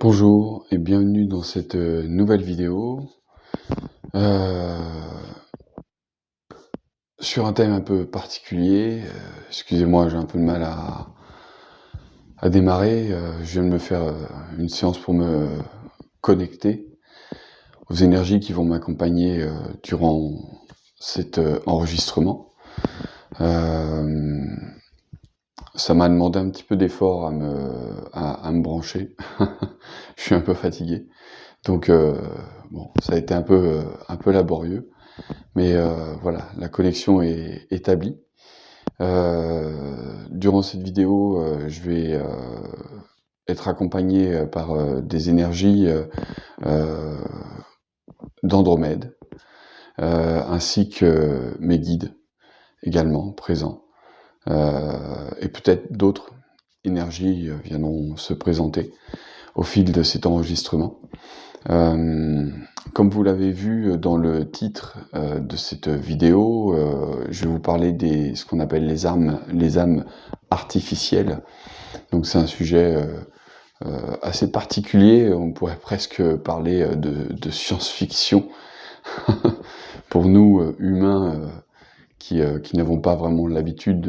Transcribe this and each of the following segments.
Bonjour et bienvenue dans cette nouvelle vidéo euh, sur un thème un peu particulier. Excusez-moi, j'ai un peu de mal à démarrer. Je viens de me faire une séance pour me connecter aux énergies qui vont m'accompagner durant cet enregistrement. Ça m'a demandé un petit peu d'effort à me brancher. Je suis un peu fatigué. Donc, bon, ça a été un peu laborieux. Mais voilà, la connexion est établie. Durant cette vidéo, je vais être accompagné par des énergies euh, d'Andromède, ainsi que mes guides également présents. Et peut-être d'autres énergies viendront se présenter au fil de cet enregistrement. Comme vous l'avez vu dans le titre de cette vidéo, je vais vous parler de ce qu'on appelle les âmes artificielles. Donc c'est un sujet assez particulier, on pourrait presque parler de science-fiction pour nous humains qui n'avons pas vraiment l'habitude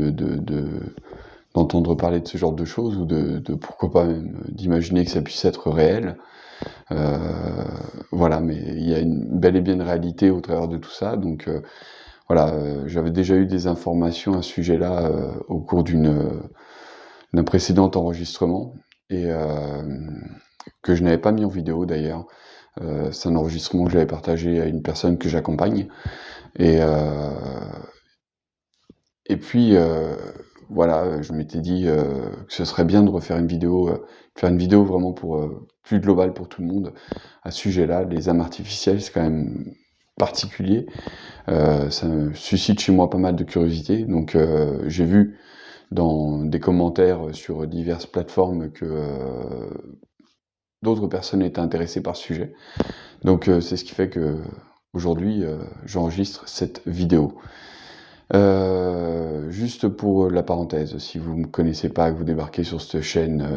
d'entendre parler de ce genre de choses ou de pourquoi pas même d'imaginer que ça puisse être réel. Voilà, mais il y a bel et bien une réalité au travers de tout ça. Donc voilà, j'avais déjà eu des informations à ce sujet-là au cours d'un précédent enregistrement et que je n'avais pas mis en vidéo d'ailleurs. C'est un enregistrement que j'avais partagé à une personne que j'accompagne. Et, et puis voilà, je m'étais dit que ce serait bien de refaire une vidéo, faire une vidéo vraiment pour plus globale pour tout le monde à ce sujet-là. Les âmes artificielles, c'est quand même particulier. Ça suscite chez moi pas mal de curiosité. Donc j'ai vu dans des commentaires sur diverses plateformes que d'autres personnes étaient intéressées par ce sujet. Donc c'est ce qui fait que aujourd'hui j'enregistre cette vidéo. Juste pour la parenthèse, si vous ne me connaissez pas, que vous débarquez sur cette chaîne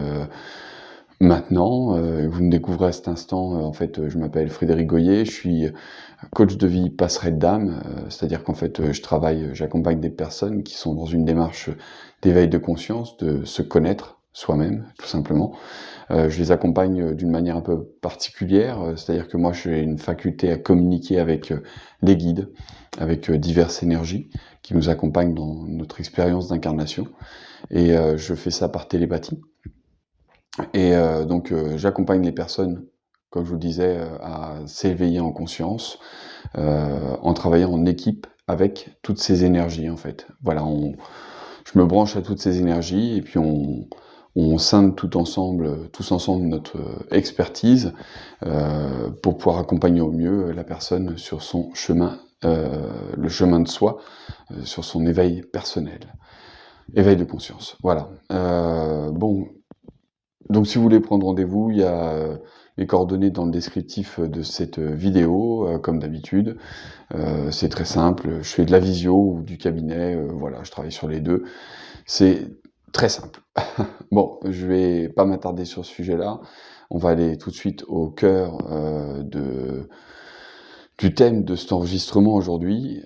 maintenant, vous me découvrez à cet instant, en fait, je m'appelle Frédéric Goyer, je suis coach de vie passerelle d'âme, c'est-à-dire qu'en fait, j'accompagne des personnes qui sont dans une démarche d'éveil de conscience, de se connaître soi-même, tout simplement. Je les accompagne d'une manière un peu particulière, c'est-à-dire que moi j'ai une faculté à communiquer avec les guides, avec diverses énergies qui nous accompagnent dans notre expérience d'incarnation. Et je fais ça par télépathie. Et donc j'accompagne les personnes, comme je vous disais, à s'éveiller en conscience, en travaillant en équipe avec toutes ces énergies en fait. Voilà, je me branche à toutes ces énergies et puis on scinde tous ensemble notre expertise pour pouvoir accompagner au mieux la personne sur son chemin, le chemin de soi, sur son éveil personnel, éveil de conscience. Voilà. Bon, donc si vous voulez prendre rendez-vous, il y a les coordonnées dans le descriptif de cette vidéo, comme d'habitude. C'est très simple, je fais de la visio ou du cabinet, voilà, je travaille sur les deux. C'est très simple. Bon, je vais pas m'attarder sur ce sujet-là. On va aller tout de suite au cœur du thème de cet enregistrement aujourd'hui.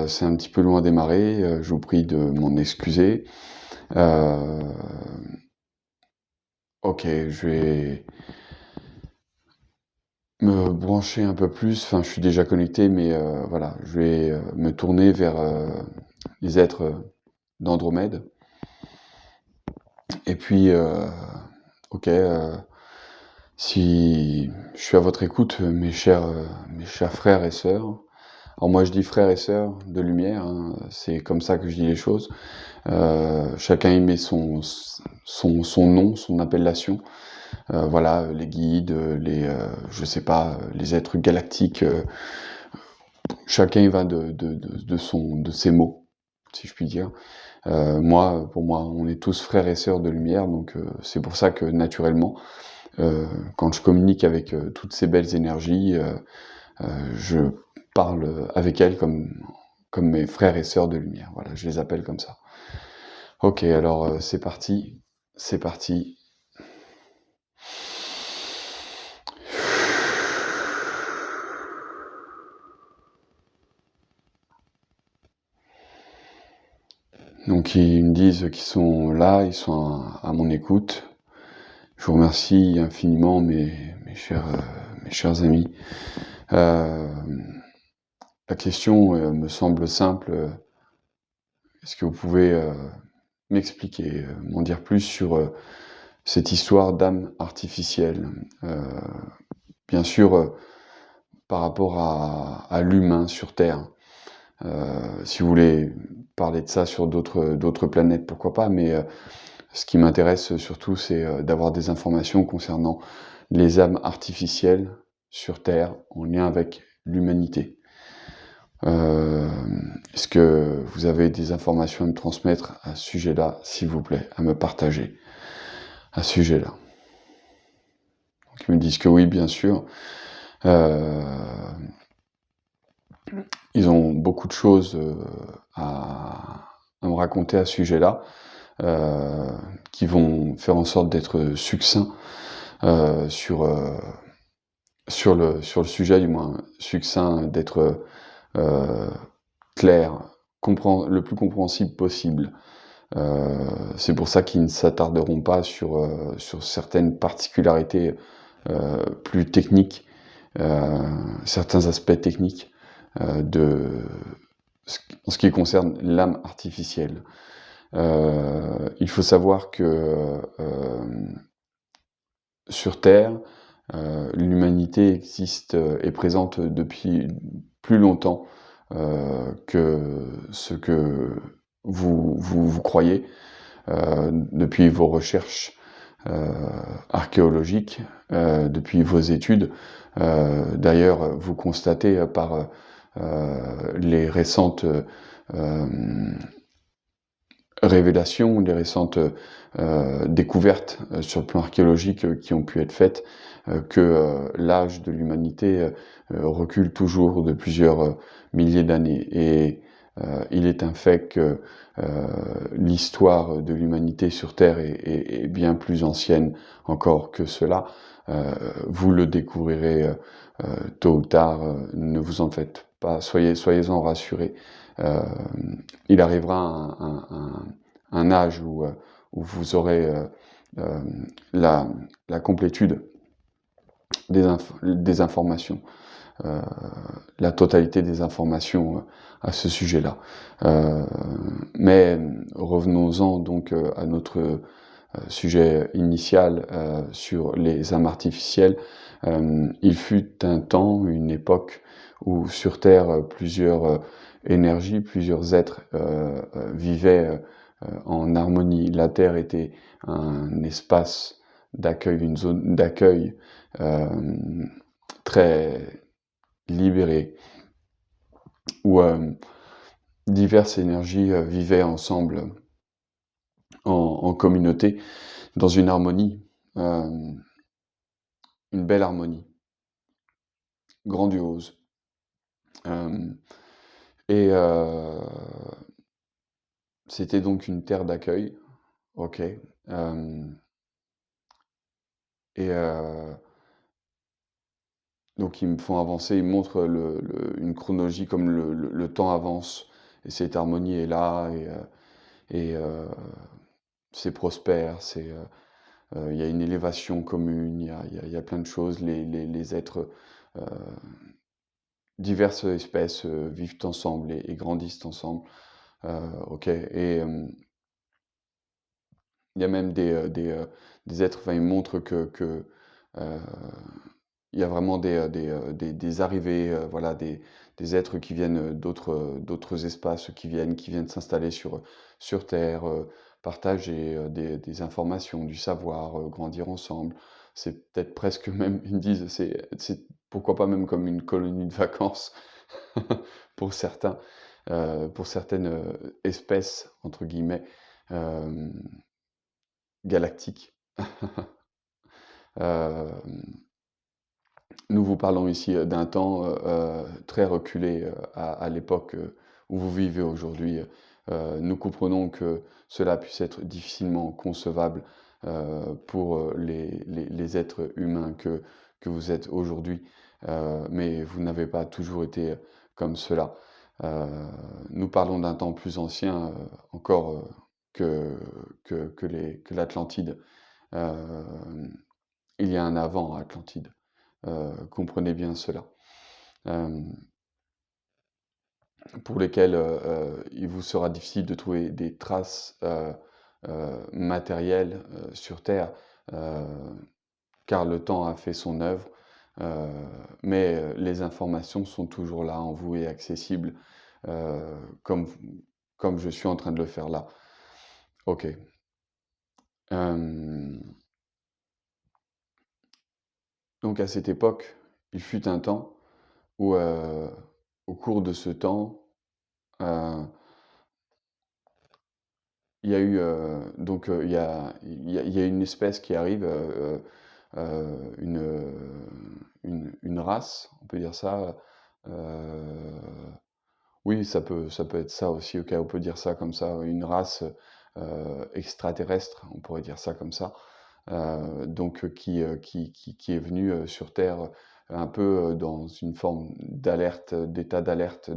C'est un petit peu loin à démarrer, je vous prie de m'en excuser. Ok, je vais me brancher un peu plus, enfin je suis déjà connecté, mais voilà, je vais me tourner vers les êtres d'Andromède. Et puis, ok, si je suis à votre écoute, mes chers frères et sœurs. Alors moi je dis frères et sœurs de lumière, hein, c'est comme ça que je dis les choses. Chacun y met son nom, son appellation. Voilà, les guides, je sais pas, les êtres galactiques. Chacun y va de ses mots, si je puis dire. Pour moi, on est tous frères et sœurs de lumière, donc c'est pour ça que naturellement, quand je communique avec toutes ces belles énergies, je parle avec elles comme mes frères et sœurs de lumière. Voilà, je les appelle comme ça. Ok, alors c'est parti. Donc ils me disent qu'ils sont là, ils sont à mon écoute. Je vous remercie infiniment, mes chers amis. Euh, la question me semble simple. Est-ce que vous pouvez m'expliquer, m'en dire plus sur cette histoire d'âme artificielle? Bien sûr, par rapport à l'humain sur Terre. Si vous voulez parler de ça sur d'autres planètes, pourquoi pas, mais ce qui m'intéresse surtout, c'est d'avoir des informations concernant les âmes artificielles sur Terre en lien avec l'humanité. Est-ce que vous avez des informations à me transmettre à ce sujet-là, s'il vous plaît, à me partager à ce sujet-là? Donc, ils me disent que oui, bien sûr. Ils ont beaucoup de choses à me raconter à ce sujet-là, qui vont faire en sorte d'être succincts sur le sujet, du moins succinct, d'être clair, le plus compréhensible possible. C'est pour ça qu'ils ne s'attarderont pas sur certaines particularités plus techniques, certains aspects techniques en ce qui concerne l'âme artificielle. Il faut savoir que sur Terre, l'humanité existe et présente depuis plus longtemps que ce que vous croyez, depuis vos recherches archéologiques, depuis vos études. D'ailleurs, vous constatez par les récentes révélations, les récentes découvertes sur le plan archéologique qui ont pu être faites, que l'âge de l'humanité recule toujours de plusieurs milliers d'années. Et il est un fait que l'histoire de l'humanité sur Terre est bien plus ancienne encore que cela. Vous le découvrirez tôt ou tard, ne vous en faites pas, soyez-en rassurés. Il arrivera un âge où vous aurez la complétude des informations, la totalité des informations à ce sujet-là. Mais revenons-en donc à notre sujet initial sur les âmes artificielles. Il fut un temps, une époque, où sur Terre, plusieurs énergies, plusieurs êtres vivaient en harmonie. La Terre était un espace d'accueil, une zone d'accueil très libérée, où diverses énergies vivaient ensemble en communauté, dans une harmonie, une belle harmonie, grandiose. Et c'était donc une terre d'accueil, ok. Et donc ils me font avancer, ils me montrent une chronologie comme le temps avance, et cette harmonie est là, et c'est prospère, il y a une élévation commune, il y a plein de choses, les êtres, euh, diverses espèces vivent ensemble et grandissent ensemble, ok. Et il y a même des êtres, enfin, ils montrent que euh, il y a vraiment des arrivées, voilà, des êtres qui viennent d'autres espaces, qui viennent s'installer sur Terre, partager des informations, du savoir, grandir ensemble. C'est peut-être presque même, ils me disent, c'est pourquoi pas même comme une colonie de vacances pour certains, pour certaines espèces, entre guillemets, euh, galactiques. Euh, Nous vous parlons ici d'un temps très reculé à l'époque où vous vivez aujourd'hui. Nous comprenons que cela puisse être difficilement concevable pour les êtres humains que vous êtes aujourd'hui, mais vous n'avez pas toujours été comme cela. Nous parlons d'un temps plus ancien, encore, que l'Atlantide. Il y a un avant Atlantide, comprenez bien cela. Hem, pour lesquels, il vous sera difficile de trouver des traces, matérielles, sur terre, heu, car le temps a fait son œuvre, heu, mais les informations sont toujours là en vous et accessibles, comme comme je suis en train de le faire là. OK. Hem, donc à cette époque, il fut un temps où, au cours de ce temps, heu, il y a eu, donc il y a une espèce qui arrive, une race, on peut dire ça, oui, ça peut être ça aussi, OK, on peut dire ça comme ça, une race, extraterrestre, on pourrait dire ça comme ça. Donc qui est venue, sur terre, un peu, dans une forme d'alerte, d'état d'alerte,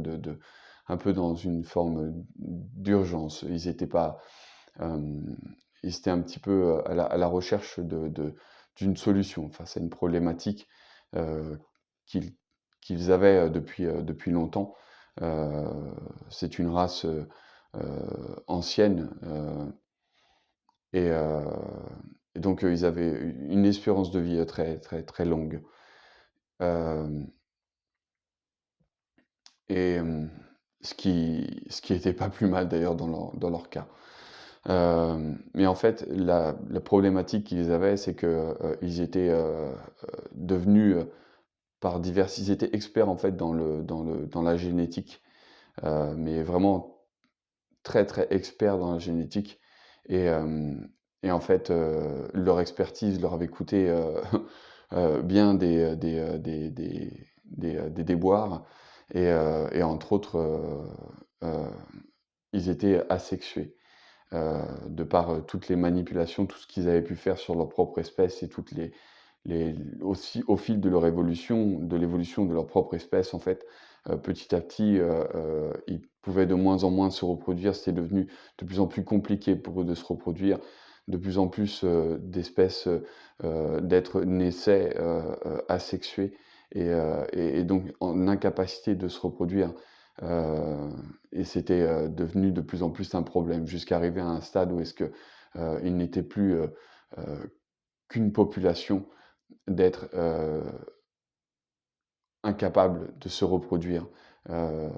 un peu dans une forme, d'urgence. Ils étaient pas, hem, ils étaient un petit peu, à la recherche d'une solution face à une problématique, heu, qu'ils qu'ils avaient, depuis longtemps. Heu, c'est une race, ancienne, et heu et donc ils avaient une espérance de vie, très, très, très longue. Hem et ce qui était pas plus mal d'ailleurs dans leur cas. Mais en fait, la problématique qu'ils avaient, c'est que, ils étaient, devenus, ils étaient experts en fait dans la génétique, mais vraiment très, très experts dans la génétique et hem et en fait, leur expertise leur avait coûté, bien des déboires et entre autres, heu, ils étaient asexués, de par, toutes les manipulations, tout ce qu'ils avaient pu faire sur leur propre espèce et toutes les aussi au fil de leur évolution, de l'évolution de leur propre espèce en fait, petit à petit, ils pouvaient de moins en moins se reproduire. C'était devenu de plus en plus compliqué pour eux de se reproduire. De plus en plus, d'espèces, d'êtres naissaient, asexués et donc en incapacité de se reproduire, heu et c'était, devenu de plus en plus un problème jusqu'à arriver à un stade où est-ce que, ils n'étaient plus, qu'une population d'être, incapables de se reproduire, heu,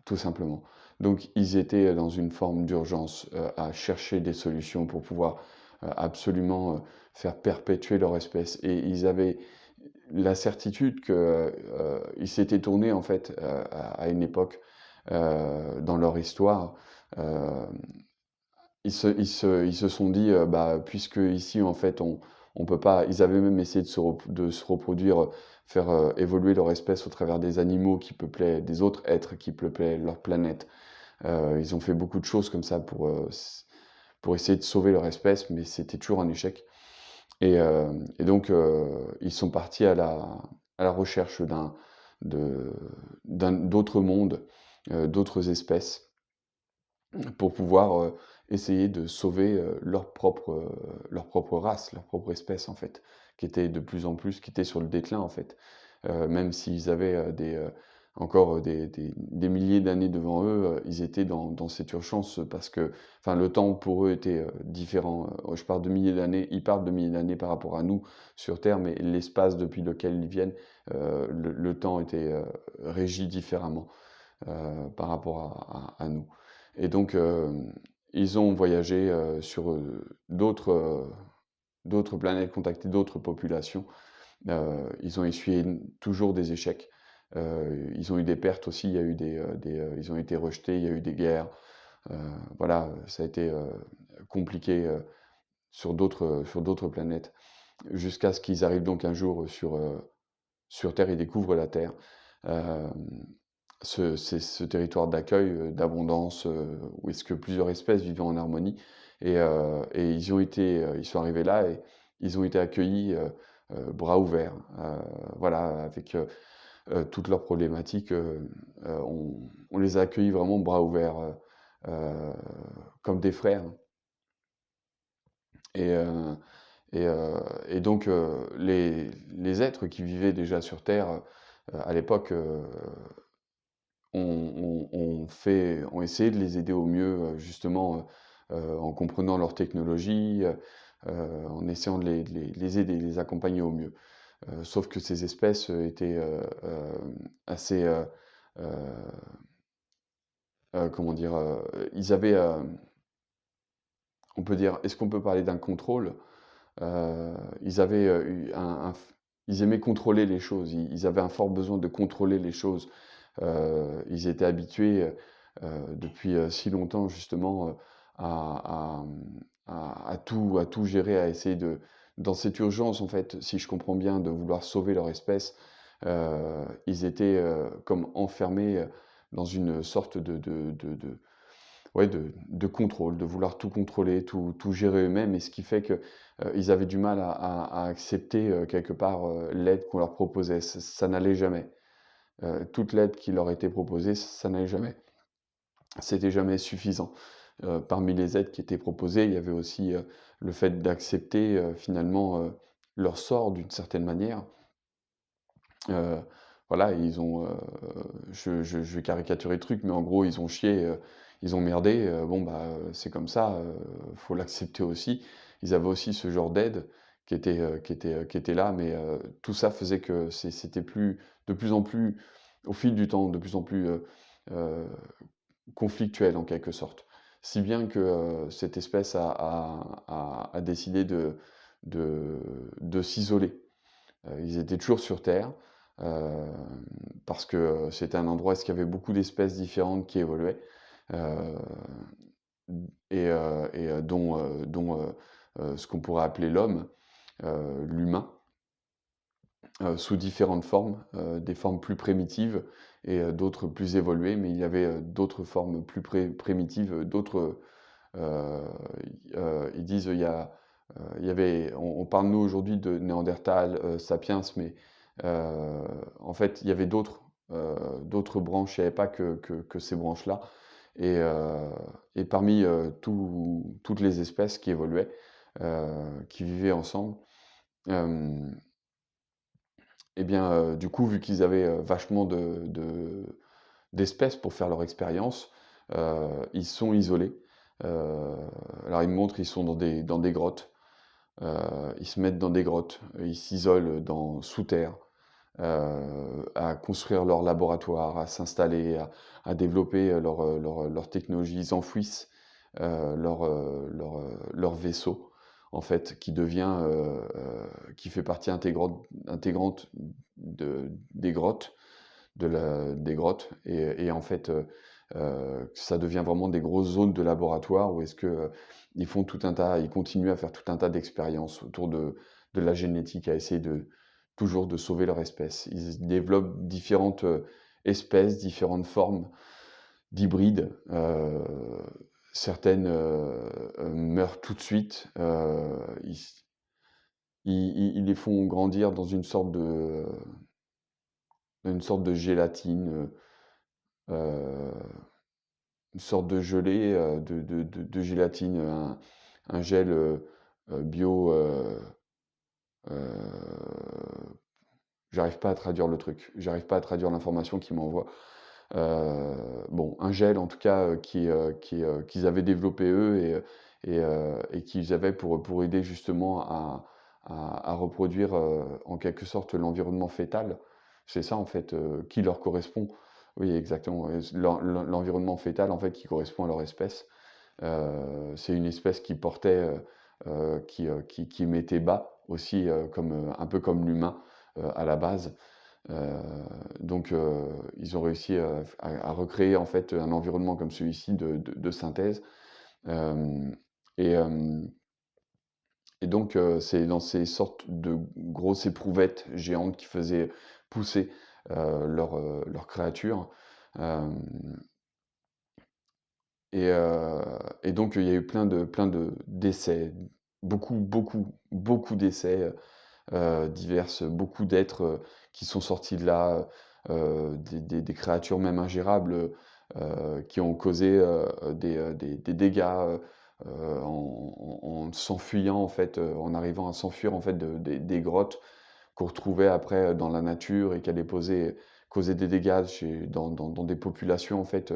tout simplement. Donc ils étaient dans une forme d'urgence, à chercher des solutions pour pouvoir, absolument, faire perpétuer leur espèce et ils avaient la certitude que, ils s'étaient tournés en fait, à une époque, dans leur histoire, hem ils se sont dit, «Bah, puisque ici en fait on peut pas». Ils avaient même essayé de se reproduire, faire, évoluer leur espèce au travers des animaux qui peuplaient des autres êtres qui peuplaient leur planète. Ils ont fait beaucoup de choses comme ça pour essayer de sauver leur espèce, mais c'était toujours un échec et donc ils sont partis à la recherche de d'autres mondes, d'autres espèces pour pouvoir, essayer de sauver, leur propre race, leur propre espèce, en fait, qui était sur le déclin, en fait. Même s'ils avaient, encore, des milliers d'années devant eux, ils étaient dans cette urgence, parce que enfin, le temps pour eux était, différent, je parle de milliers d'années, ils parlent de milliers d'années par rapport à nous sur terre, mais l'espace depuis lequel ils viennent, le temps était, régi différemment, par rapport à nous. Et donc, ils ont voyagé, sur, d'autres planètes, contacté d'autres populations. Ils ont essuyé toujours des échecs. Ils ont eu des pertes aussi, il y a eu ils ont été rejetés, il y a eu des guerres. Heu, voilà, ça a été, compliqué, sur d'autres planètes. Jusqu'à ce qu'ils arrivent donc un jour, sur Terre, ils découvrent la Terre. Hem, c'est ce territoire d'accueil, d'abondance, où est-ce que plusieurs espèces vivaient en harmonie et ils sont arrivés là et ils ont été accueillis, bras ouverts, voilà, avec, toutes leurs problématiques, on les a accueillis vraiment bras ouverts, comme des frères. Et, heu et donc, les êtres qui vivaient déjà sur terre, à l'époque, ont essayé de les aider au mieux, justement, en comprenant leur technologie, en essayant de les aider, les accompagner au mieux. Sauf que ces espèces, étaient, assez, heu comment dire? Ils avaient, on peut dire, est-ce qu'on peut parler d'un contrôle? Ils avaient, eu un f ils aimaient contrôler les choses, ils avaient un fort besoin de contrôler les choses. Ils étaient habitués, depuis, si longtemps justement, à tout gérer, à essayer de dans cette urgence en fait, si je comprends bien, de vouloir sauver leur espèce, ils étaient, comme enfermés, dans une sorte de ouais, de contrôle, de vouloir tout contrôler, tout gérer eux-mêmes, et ce qui fait que, ils avaient du mal à accepter, quelque part, l'aide qu'on leur proposait. Ça n'allait jamais. Toute l'aide qui leur était proposée, ça n'allait jamais. C'était jamais suffisant. Parmi les aides qui étaient proposées, il y avait aussi, le fait d'accepter, finalement, leur sort d'une certaine manière. Heu, voilà, ils ont, je vais caricaturer le truc, mais en gros, ils ont chié, ils ont merdé, bon, bah, c'est comme ça, faut l'accepter aussi. Ils avaient aussi ce genre d'aide qui était là, mais tout ça faisait que c'était de plus en plus, au fil du temps, de plus en plus, heu, conflictuel en quelque sorte. Si bien que, cette espèce a décidé de de s'isoler. Ils étaient toujours sur terre, parce que, c'était un endroit où il y avait beaucoup d'espèces différentes qui évoluaient, heu, dont ce qu'on pourrait appeler l'homme, l'humain, sous différentes formes, des formes plus primitives et d'autres plus évoluées, mais il y avait, d'autres formes plus primitives, d'autres, ils disent, il y avait on parle nous aujourd'hui de Néandertal, Sapiens, mais en fait, il y avait d'autres branches, il y avait pas que ces branches-là, et parmi, toutes les espèces qui évoluaient, qui vivaient ensemble, hem et bien, du coup, vu qu'ils avaient, vachement d'espèces pour faire leur expérience, ils se sont isolés. Heu, alors ils me montrent, ils sont dans des grottes, ils se mettent dans des grottes, ils s'isolent sous terre, à construire leur laboratoire, à s'installer, à développer, leur technologie. Ils enfouissent, leur vaisseau, en fait, qui fait partie intégrante des grottes, des grottes, et en fait, ça devient vraiment des grosses zones de laboratoire où est-ce que, ils continuent à faire tout un tas d'expériences autour de la génétique, à essayer toujours de sauver leur espèce. Ils développent différentes, espèces, différentes formes d'hybrides. Certaines, meurent tout de suite. Ils les font grandir dans une sorte de gélatine, une sorte de gelée, de gélatine, un gel, bio, j'arrive pas à traduire le truc, j'arrive pas à traduire l'information qu'ils m'envoient. Bon, un gel en tout cas, qu'ils avaient développé eux, et qu'ils avaient pour aider justement à reproduire, en quelque sorte, l'environnement fœtal. C'est ça en fait, qui leur correspond. Oui, exactement, ouais, l'environnement fœtal en fait qui correspond à leur espèce. C'est une espèce qui portait, qui mettait bas aussi, un peu comme l'humain, à la base. Heu, donc ils ont réussi, à recréer en fait un environnement comme celui-ci de synthèse. Hem et hem et donc c'est dans ces sortes de grosses éprouvettes géantes qui faisaient pousser, leurs créatures. Hem et donc il y a eu plein de d'essais, beaucoup d'essais, diverses, beaucoup d'êtres, qui sont sortis de là, des créatures même ingérables, qui ont causé, des dégâts, en s'enfuyant en fait, en arrivant à s'enfuir en fait des grottes qu'on retrouvait après, dans la nature et qui allaient causer des dégâts dans des populations en fait.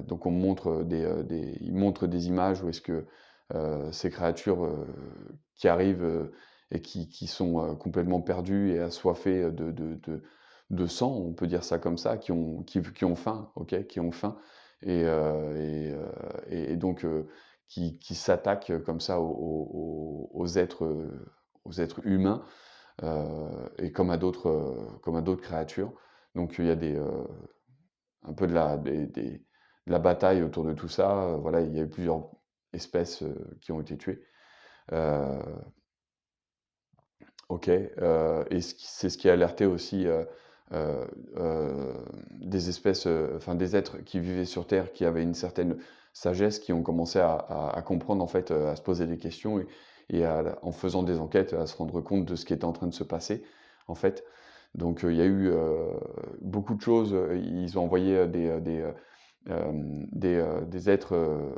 Donc on montre ils montrent des images où est-ce que, ces créatures, qui arrivent, et qui sont, complètement perdues et assoiffées de sang, on peut dire ça comme ça, qui ont faim, OK? Qui ont faim et donc qui s'attaquent comme ça aux êtres humains, et comme à d'autres créatures. Donc il y a un peu de la bataille autour de tout ça, voilà, il y a eu plusieurs espèces, qui ont été tuées. Heu, OK, et c'est ce qui a alerté aussi, heu des espèces, enfin des êtres qui vivaient sur terre, qui avaient une certaine sagesse, qui ont commencé à comprendre en fait, à se poser des questions et en faisant des enquêtes, à se rendre compte de ce qui était en train de se passer, en fait. Donc, il y a eu, beaucoup de choses, ils ont envoyé, des êtres,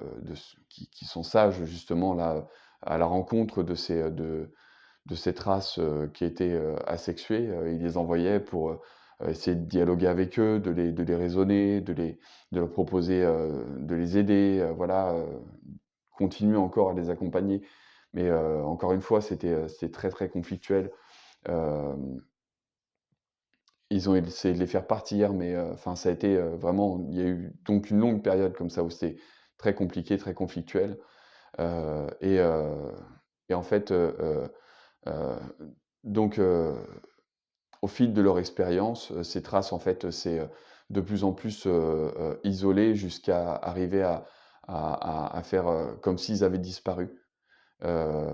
qui sont sages justement là, à la rencontre de cette race, qui était, asexuée, ils les envoyaient pour, essayer de dialoguer avec eux, de les raisonner, de leur proposer, de les aider, voilà, continuer encore à les accompagner. Mais, encore une fois, c'était très, très conflictuel. Hem, Ils ont essayé de les faire partir, mais, enfin ça a été, vraiment il y a eu donc une longue période comme ça où c'était très compliqué, très conflictuel, heu et heu et en fait, heu, donc, au fil de leur expérience, ces traces en fait, c'est, de plus en plus, isolé jusqu'à arriver à faire, comme s'ils avaient disparu. Heu,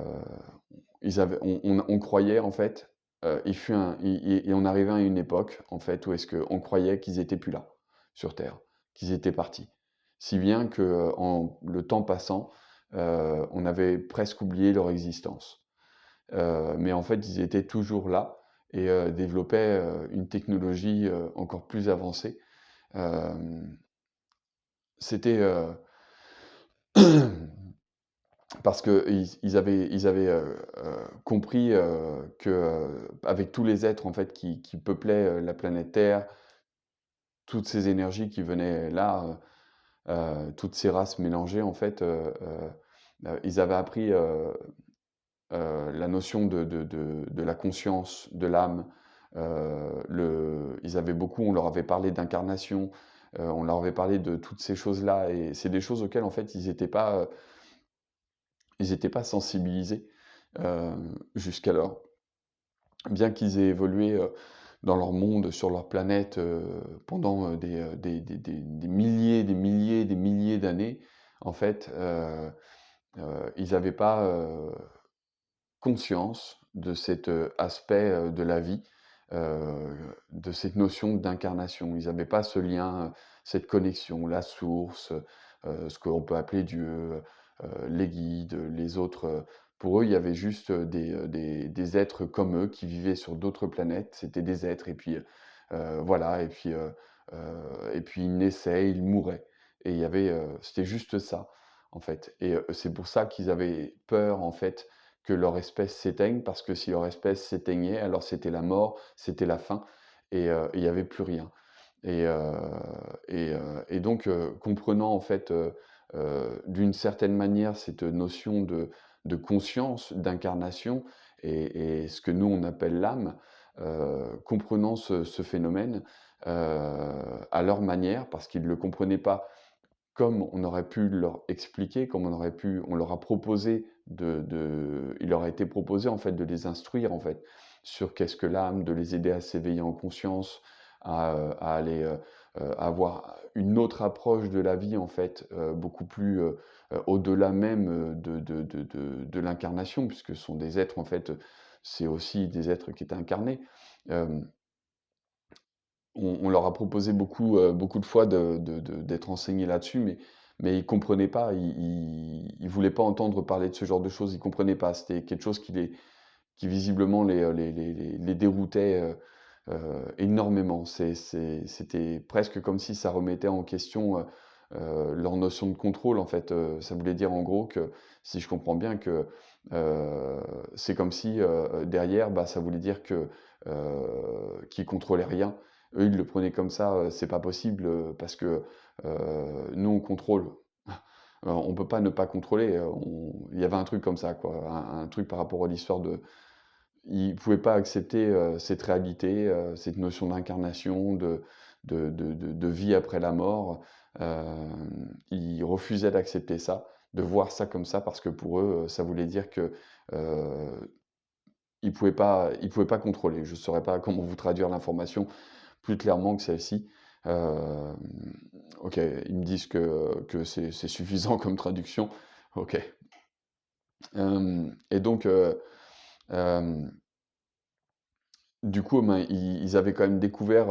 Ils avaient on croyait en fait, il fut un et on arrivait à une époque en fait où est-ce qu'on croyait qu'ils étaient plus là, sur terre, qu'ils étaient partis. Si bien que, en le temps passant, on avait presque oublié leur existence. Mais en fait, ils étaient toujours là et développaient, une technologie, encore plus avancée. Hem, C'était, parce qu'ils avaient, compris, que, avec tous les êtres en fait qui peuplaient, la planète Terre, toutes ces énergies qui venaient là, toutes ces races mélangées en fait, ils avaient appris, la notion de la conscience, de l'âme, on leur avait parlé d'incarnation, on leur avait parlé de toutes ces choses-là et c'est des choses auxquelles en fait ils étaient pas sensibilisés, jusqu'alors. Bien qu'ils aient évolué, dans leur monde, sur leur planète, pendant, des milliers, des milliers, des milliers d'années, en fait, ils avaient pas, conscience de cet, aspect, de la vie, de cette notion d'incarnation. Ils avaient pas ce lien, cette connexion, la source, ce qu'on peut appeler Dieu, les guides, les autres, pour eux, il y avait juste, des êtres comme eux qui vivaient sur d'autres planètes. C'était des êtres et puis, voilà et puis ils naissaient, ils mouraient et il y avait, c'était juste ça, en fait et c'est pour ça qu'ils avaient peur, en fait, que leur espèce s'éteigne parce que si leur espèce s'éteignait, alors c'était la mort, c'était la fin et il y avait plus rien et donc comprenant en fait, d'une certaine manière cette notion de conscience, d'incarnation et ce que nous on appelle l'âme, comprenant ce phénomène, à leur manière parce qu'ils ne le comprenaient pas comme on aurait pu leur expliquer, comme on leur a proposé il leur a été proposé en fait de les instruire en fait sur qu'est-ce que l'âme, de les aider à s'éveiller en conscience, à aller, avoir une autre approche de la vie en fait, beaucoup plus, au-delà même, de l'incarnation puisque ce sont des êtres en fait, c'est aussi des êtres qui étaient incarnés. Hem on leur a proposé beaucoup de fois d'être enseignés là-dessus, mais ils comprenaient pas, ils voulaient pas entendre parler de ce genre de choses, ils comprenaient pas. C'était quelque chose qui visiblement les déroutait, énormément. C'était presque comme si ça remettait en question, leur notion de contrôle, en fait. Ça voulait dire, en gros, que si je comprends bien que, heu, c'est comme si, derrière, bah, ça voulait dire que, qu'ils contrôlaient rien. Eux, ils le prenaient comme ça, c'est pas possible, parce que, nous, on contrôle. On peut pas ne pas contrôler, on il y avait un truc comme ça, quoi, un truc par rapport à l'histoire de ils pouvaient pas accepter, cette réalité, cette notion d'incarnation, de vie après la mort. Ils refusaient d'accepter ça, de voir ça comme ça, parce que pour eux, ça voulait dire que, ils pouvaient pas contrôler. Je saurais pas comment vous traduire l'information plus clairement que celle-ci. Hem, OK, ils me disent que c'est suffisant comme traduction. OK. Et donc, hem du coup, ben, ils avaient quand même découvert,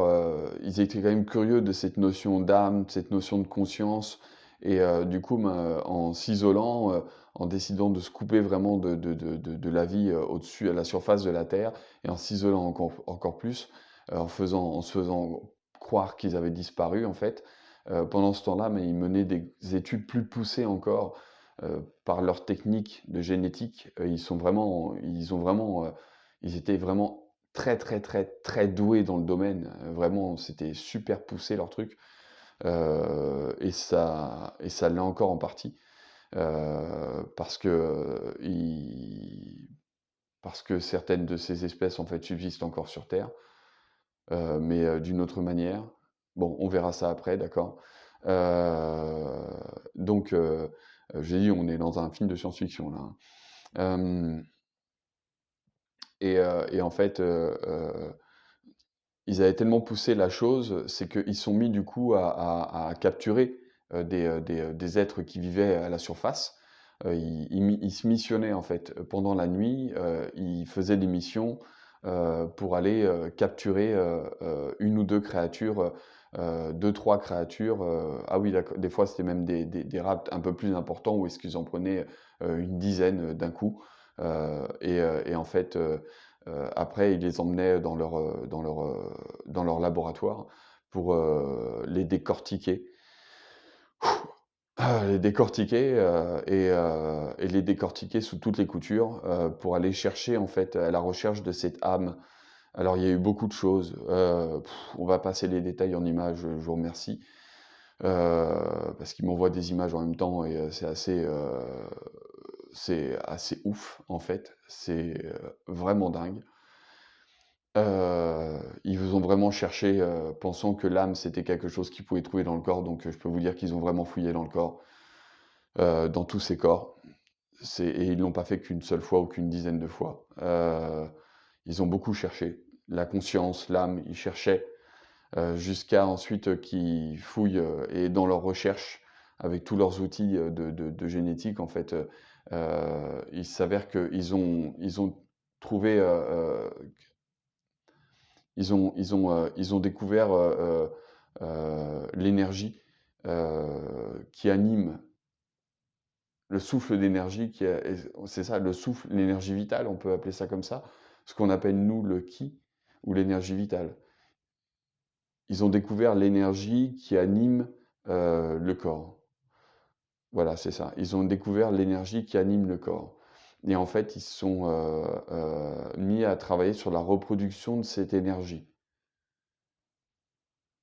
ils étaient quand même curieux de cette notion d'âme, de cette notion de conscience et du coup, ben, en s'isolant, en décidant de se couper vraiment de la vie, au-dessus, à la surface de la terre et en s'isolant encore plus, en se faisant croire qu'ils avaient disparu, en fait. Pendant ce temps-là, mais ils menaient des études plus poussées encore, par leur technique de génétique, ils étaient vraiment très, très, très, très doués dans le domaine, vraiment, c'était super poussé leur truc, et ça l'est encore en partie, parce que, parce que certaines de ces espèces, en fait, subsistent encore sur terre, mais d'une autre manière. Bon, on verra ça après, d'accord? Heu, donc j'ai dit, on est dans un film de science-fiction là, hein. Hem et en fait, ils avaient tellement poussé la chose, c'est qu'ils se sont mis du coup à capturer, des êtres qui vivaient à la surface. Ils se missionnaient en fait, pendant la nuit, ils faisaient des missions, pour aller, capturer, 1 ou 2 créatures, 2-3 créatures, ah oui d'accord, des fois c'était même des rats un peu plus importants où est-ce qu'ils en prenaient, une dizaine, d'un coup. Et en fait, après, ils les emmenaient dans leur laboratoire pour, les décortiquer. Les décortiquer, et les décortiquer sous toutes les coutures, pour aller chercher, en fait, à la recherche de cette âme. Alors, il y a eu beaucoup de choses, on va passer les détails en images, je vous remercie, parce qu'ils m'envoient des images en même temps et c'est assez ouf, en fait. C'est, vraiment dingue. Ils vous ont vraiment cherché, pensant que l'âme, c'était quelque chose qu'ils pouvaient trouver dans le corps, donc je peux vous dire qu'ils ont vraiment fouillé dans le corps, dans tous ces corps. Et ils l'ont pas fait qu'une seule fois ou qu'une dizaine de fois. Ils ont beaucoup cherché. La conscience, l'âme, ils cherchaient, jusqu'à ensuite, qu'ils fouillent, et dans leurs recherches, avec tous leurs outils, de génétique, en fait, il s'avère qu'ils ont trouvé, ils ont découvert, l'énergie, qui anime le souffle d'énergie qui est c'est ça, le souffle, l'énergie vitale, on peut appeler ça comme ça, ce qu'on appelle nous le Ki ou l'énergie vitale. Ils ont découvert l'énergie qui anime, le corps. Voilà, c'est ça. Ils ont découvert l'énergie qui anime le corps et en fait, ils se sont, mis à travailler sur la reproduction de cette énergie.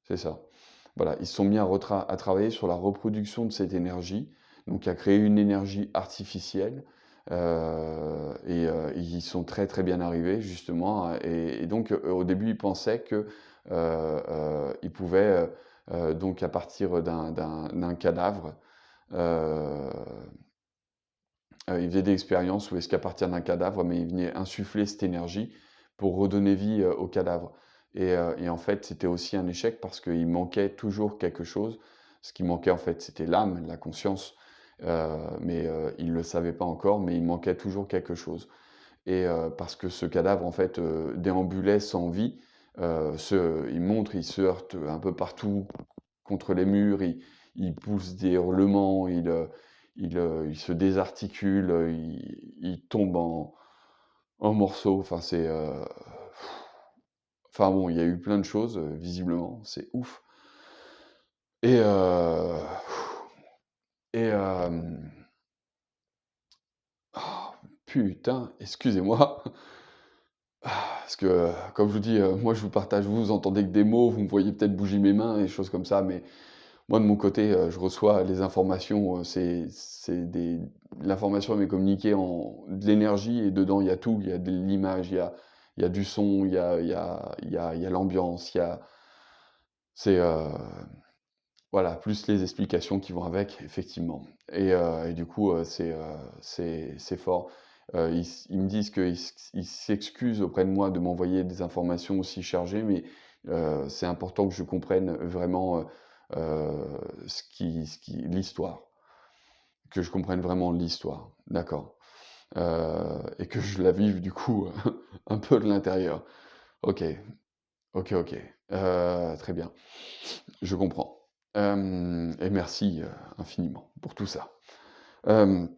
C'est ça. Voilà, ils se sont mis à travailler sur la reproduction de cette énergie, donc à créer une énergie artificielle, ils y sont très, très bien arrivés justement, et donc au début, ils pensaient que, ils pouvaient, donc à partir d'un cadavre, heu ils faisaient des expériences où est-ce qu'à partir d'un cadavre, mais ils venaient insuffler cette énergie pour redonner vie, au cadavre et en fait, c'était aussi un échec parce qu'il manquait toujours quelque chose. Ce qui manquait, en fait, c'était l'âme, la conscience, mais ils le savaient pas encore, mais il manquait toujours quelque chose parce que ce cadavre, en fait, déambulait sans vie, il montre, il se heurte un peu partout contre les murs, il pousse des hurlements, il se désarticule, il tombe en morceaux. Enfin, enfin bon, il y a eu plein de choses, visiblement, c'est ouf et et oh, putain, excusez-moi. Parce que, comme je vous dis, moi je vous partage, vous entendez que des mots, vous me voyez peut-être bouger mes mains et des choses comme ça, mais moi de mon côté, je reçois les informations, c'est des l'information elle m'est communiquée en de l'énergie et dedans il y a tout, il y a de l'image, il y a du son, il y a l'ambiance, c'est, voilà, plus les explications qui vont avec, effectivement et du coup, c'est fort. Ils me disent qu'ils s'excusent auprès de moi de m'envoyer des informations aussi chargées, mais c'est important que je comprenne vraiment, l'histoire, que je comprenne vraiment l'histoire. D'accord, et que je la vive du coup, un peu de l'intérieur. OK, OK, OK, très bien. Je comprends. Et merci, infiniment pour tout ça. Hem,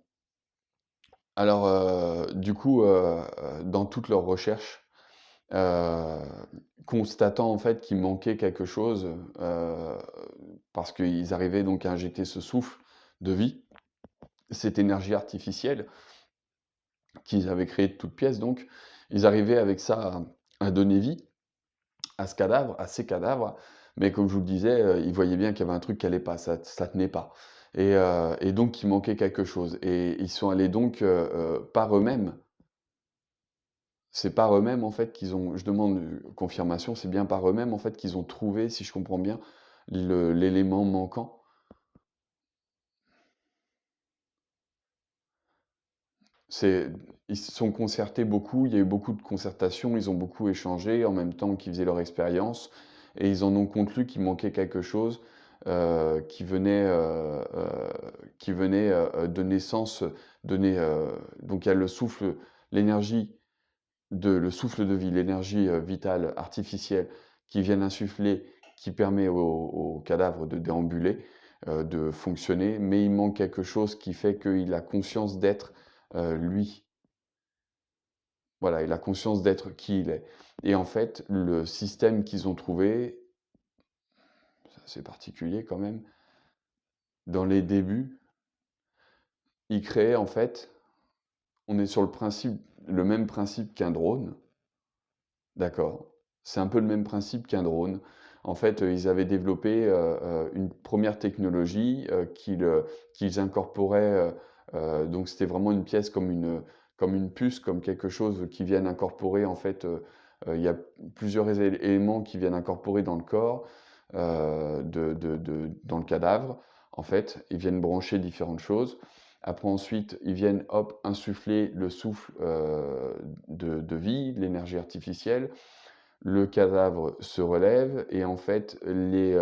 alors, du coup, dans toutes leurs recherches, heu, constatant en fait qu'il manquait quelque chose, parce qu'ils arrivaient donc à injecter ce souffle de vie, cette énergie artificielle qu'ils avaient créée de toutes pièces donc, ils arrivaient avec ça à donner vie à ce cadavre, à ces cadavres, mais comme je vous le disais, ils voyaient bien qu'il y avait un truc qui allait pas, ça tenait pas et donc il manquait quelque chose et ils sont allés donc, par eux-mêmes. C'est par eux-mêmes, en fait, qu'ils ont je demande, confirmation, c'est bien par eux-mêmes, en fait, qu'ils ont trouvé, si je comprends bien, l'élément manquant? C'est Ils se sont concertés beaucoup, il y a eu beaucoup de concertations, ils ont beaucoup échangé en même temps qu'ils faisaient leur expérience et ils en ont conclu qu'il manquait quelque chose, qui venait, de naissance, donner, donc il y a le souffle de vie, l'énergie, vitale artificielle qui vient insuffler, qui permet au cadavre de déambuler, de fonctionner, mais il manque quelque chose qui fait qu'il a conscience d'être, lui. Voilà, il a conscience d'être qui il est et en fait, le système qu'ils ont trouvé, c'est assez particulier quand même, dans les débuts, ils créaient en fait on est sur le même principe qu'un drone, d'accord? C'est un peu le même principe qu'un drone. En fait, ils avaient développé, une première technologie, qu'ils incorporaient, donc c'était vraiment une pièce comme une puce, comme quelque chose qui viennent incorporer en fait, il y a plusieurs éléments qui viennent incorporer dans le corps, dans le cadavre. En fait, ils viennent brancher différentes choses. Après ensuite, ils viennent, hop, insuffler le souffle, de vie, de l'énergie artificielle. Le cadavre se relève et en fait, les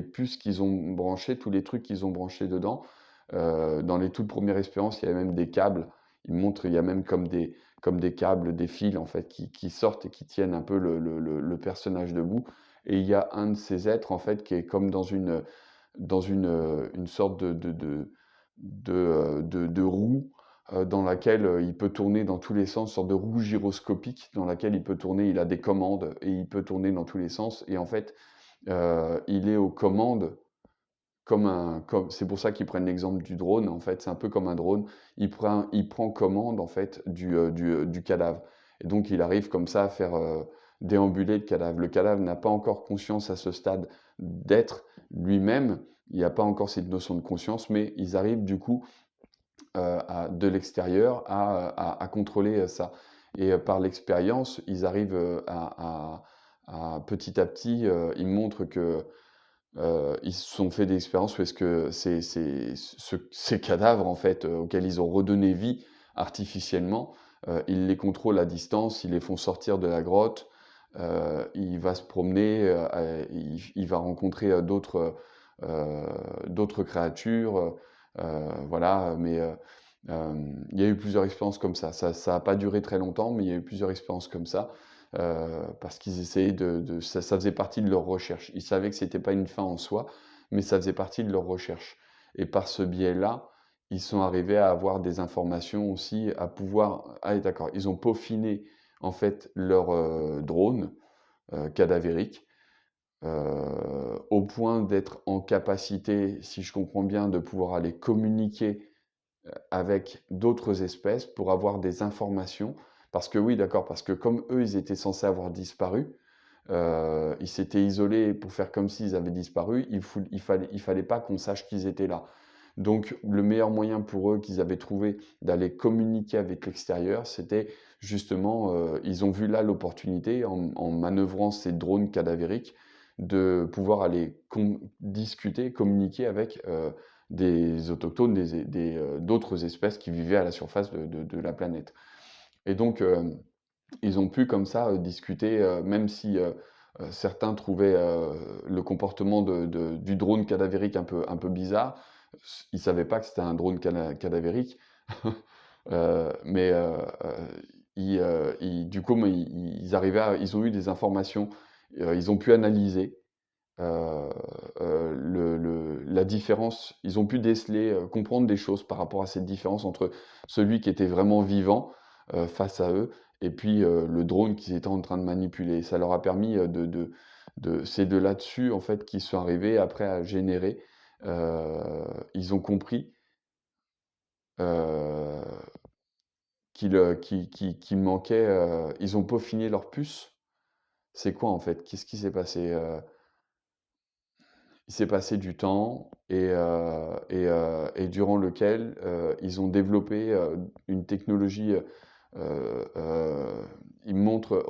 puces qu'ils ont branchées, tous les trucs qu'ils ont branchés dedans, dans les toutes premières expériences, il y avait même des câbles. Ils montrent, il y a même comme des câbles, des fils en fait qui sortent et qui tiennent un peu le personnage debout et il y a un de ces êtres en fait qui est comme une sorte de roue, dans laquelle, il peut tourner dans tous les sens, sorte de roue gyroscopique dans laquelle il peut tourner. Il a des commandes et il peut tourner dans tous les sens et en fait, il est aux commandes comme c'est pour ça qu'ils prennent l'exemple du drone, en fait, c'est un peu comme un drone. Il prend commande, en fait, du cadavre et donc il arrive comme ça à faire, déambuler le cadavre. Le cadavre n'a pas encore conscience à ce stade d'être lui-même, il n'y a pas encore cette notion de conscience, mais ils arrivent du coup, de l'extérieur à contrôler, ça et par l'expérience, ils arrivent, à petit à petit, ils montrent que ils se sont fait des expériences où est-ce que ces cadavres, en fait, auxquels ils ont redonné vie artificiellement, ils les contrôlent à distance, ils les font sortir de la grotte, il va se promener, il va rencontrer, d'autres créatures, voilà, mais il y a eu plusieurs expériences comme ça. Ça a pas duré très longtemps, mais il y a eu plusieurs expériences comme ça. Parce qu'ils essayaient ça faisait partie de leur recherche. Ils savaient que c'était pas une fin en soi, mais ça faisait partie de leur recherche et par ce biais-là, ils sont arrivés à avoir des informations aussi, à pouvoir d'accord, ils ont peaufiné, en fait leur drone cadavérique, au point d'être en capacité, si je comprends bien, de pouvoir aller communiquer avec d'autres espèces pour avoir des informations. Parce que oui, d'accord, parce que comme eux, ils étaient censés avoir disparu, ils s'étaient isolés pour faire comme s'ils avaient disparu, il fallait pas qu'on sache qu'ils étaient là. Donc le meilleur moyen pour eux qu'ils avaient trouvé d'aller communiquer avec l'extérieur, c'était justement, ils ont vu là l'opportunité, en manœuvrant ces drones cadavériques, de pouvoir aller discuter, communiquer avec des autochtones, d'autres espèces qui vivaient à la surface de la planète. Et donc, ils ont pu comme ça discuter, même si certains trouvaient le comportement du drone cadavérique un peu bizarre. Ils savaient pas que c'était un drone cadavérique. Mais du coup, mais ils ont eu des informations, ils ont pu analyser la différence. Ils ont pu déceler, comprendre des choses par rapport à cette différence entre celui qui était vraiment vivant face à eux et puis le drone qu'ils étaient en train de manipuler. Ça leur a permis c'est de là-dessus en fait qu'ils sont arrivés après à générer. Ils ont compris euh, qu'il manquait. Ils ont peaufiné leur puce. C'est quoi en fait? Qu'est-ce qui s'est passé? Il s'est passé du temps et durant lequel ils ont développé une technologie. Ils montrent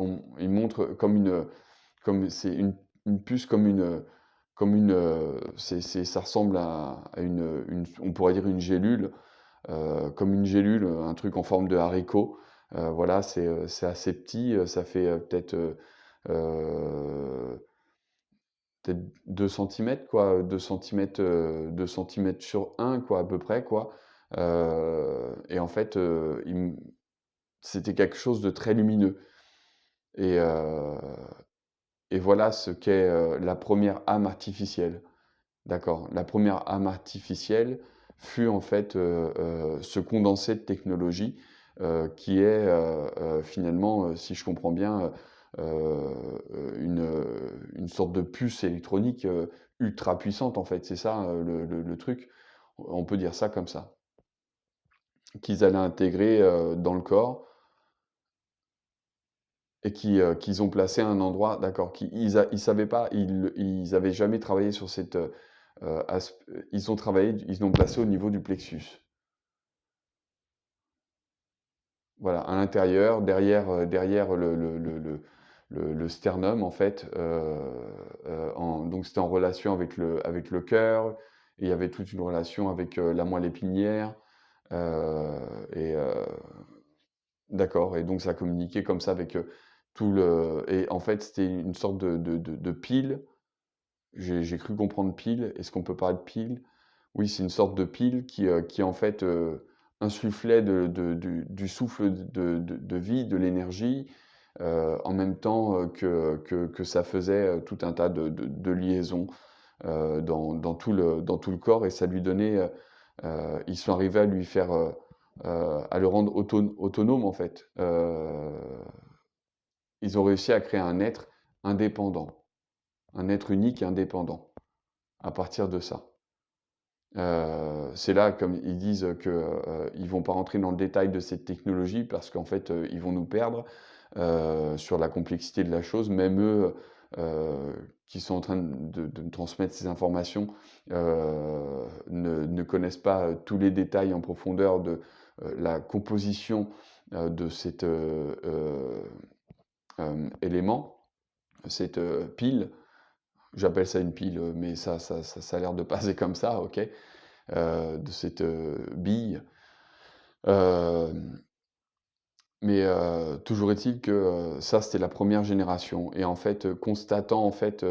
comme c'est une puce ça ressemble à on pourrait dire une gélule, comme une gélule, un truc en forme de haricot. Voilà, c'est assez petit, ça fait peut-être 2 centimètres quoi, 2 centimètres sur 1 quoi, à peu près quoi. Et en fait, c'était quelque chose de très lumineux et heu et voilà ce qu'est, la première âme artificielle. D'accord. La première âme artificielle fut en fait, ce condensé de technologie, qui est, finalement, si je comprends bien, une sorte de puce électronique, ultra puissante en fait. C'est ça, le truc? On peut dire ça comme ça. Qu'ils allaient intégrer, dans le corps et qu'ils ont placé à un endroit, d'accord, ils savaient pas, ils avaient jamais travaillé sur cette, ils l'ont placé au niveau du plexus. Voilà, à l'intérieur, derrière le sternum en fait, donc c'était en relation avec le cœur, et il y avait toute une relation avec, la moelle épinière, heu et d'accord, et donc ça communiquait comme ça avec, et en fait, c'était une sorte de pile. J'ai cru comprendre pile. Est-ce qu'on peut parler de pile? Oui, c'est une sorte de pile qui en fait, insufflait du souffle de vie, de l'énergie, en même temps, que ça faisait, tout un tas de liaisons, dans tout le corps, et ça lui donnait, ils sont arrivés à lui faire, à le rendre autonome en fait. Ils ont réussi à créer un être indépendant, un être unique et indépendant à partir de ça. C'est là, comme ils disent, que ils vont pas rentrer dans le détail de cette technologie parce qu'en fait, ils vont nous perdre sur la complexité de la chose. Même eux, qui sont en train de me transmettre ces informations, ne connaissent pas tous les détails en profondeur de la composition de cet élément, cette pile. J'appelle ça une pile, mais ça a l'air de passer comme ça, ok, de cette bille. Hem, mais toujours est-il que ça, c'était la première génération, et en fait, constatant en fait,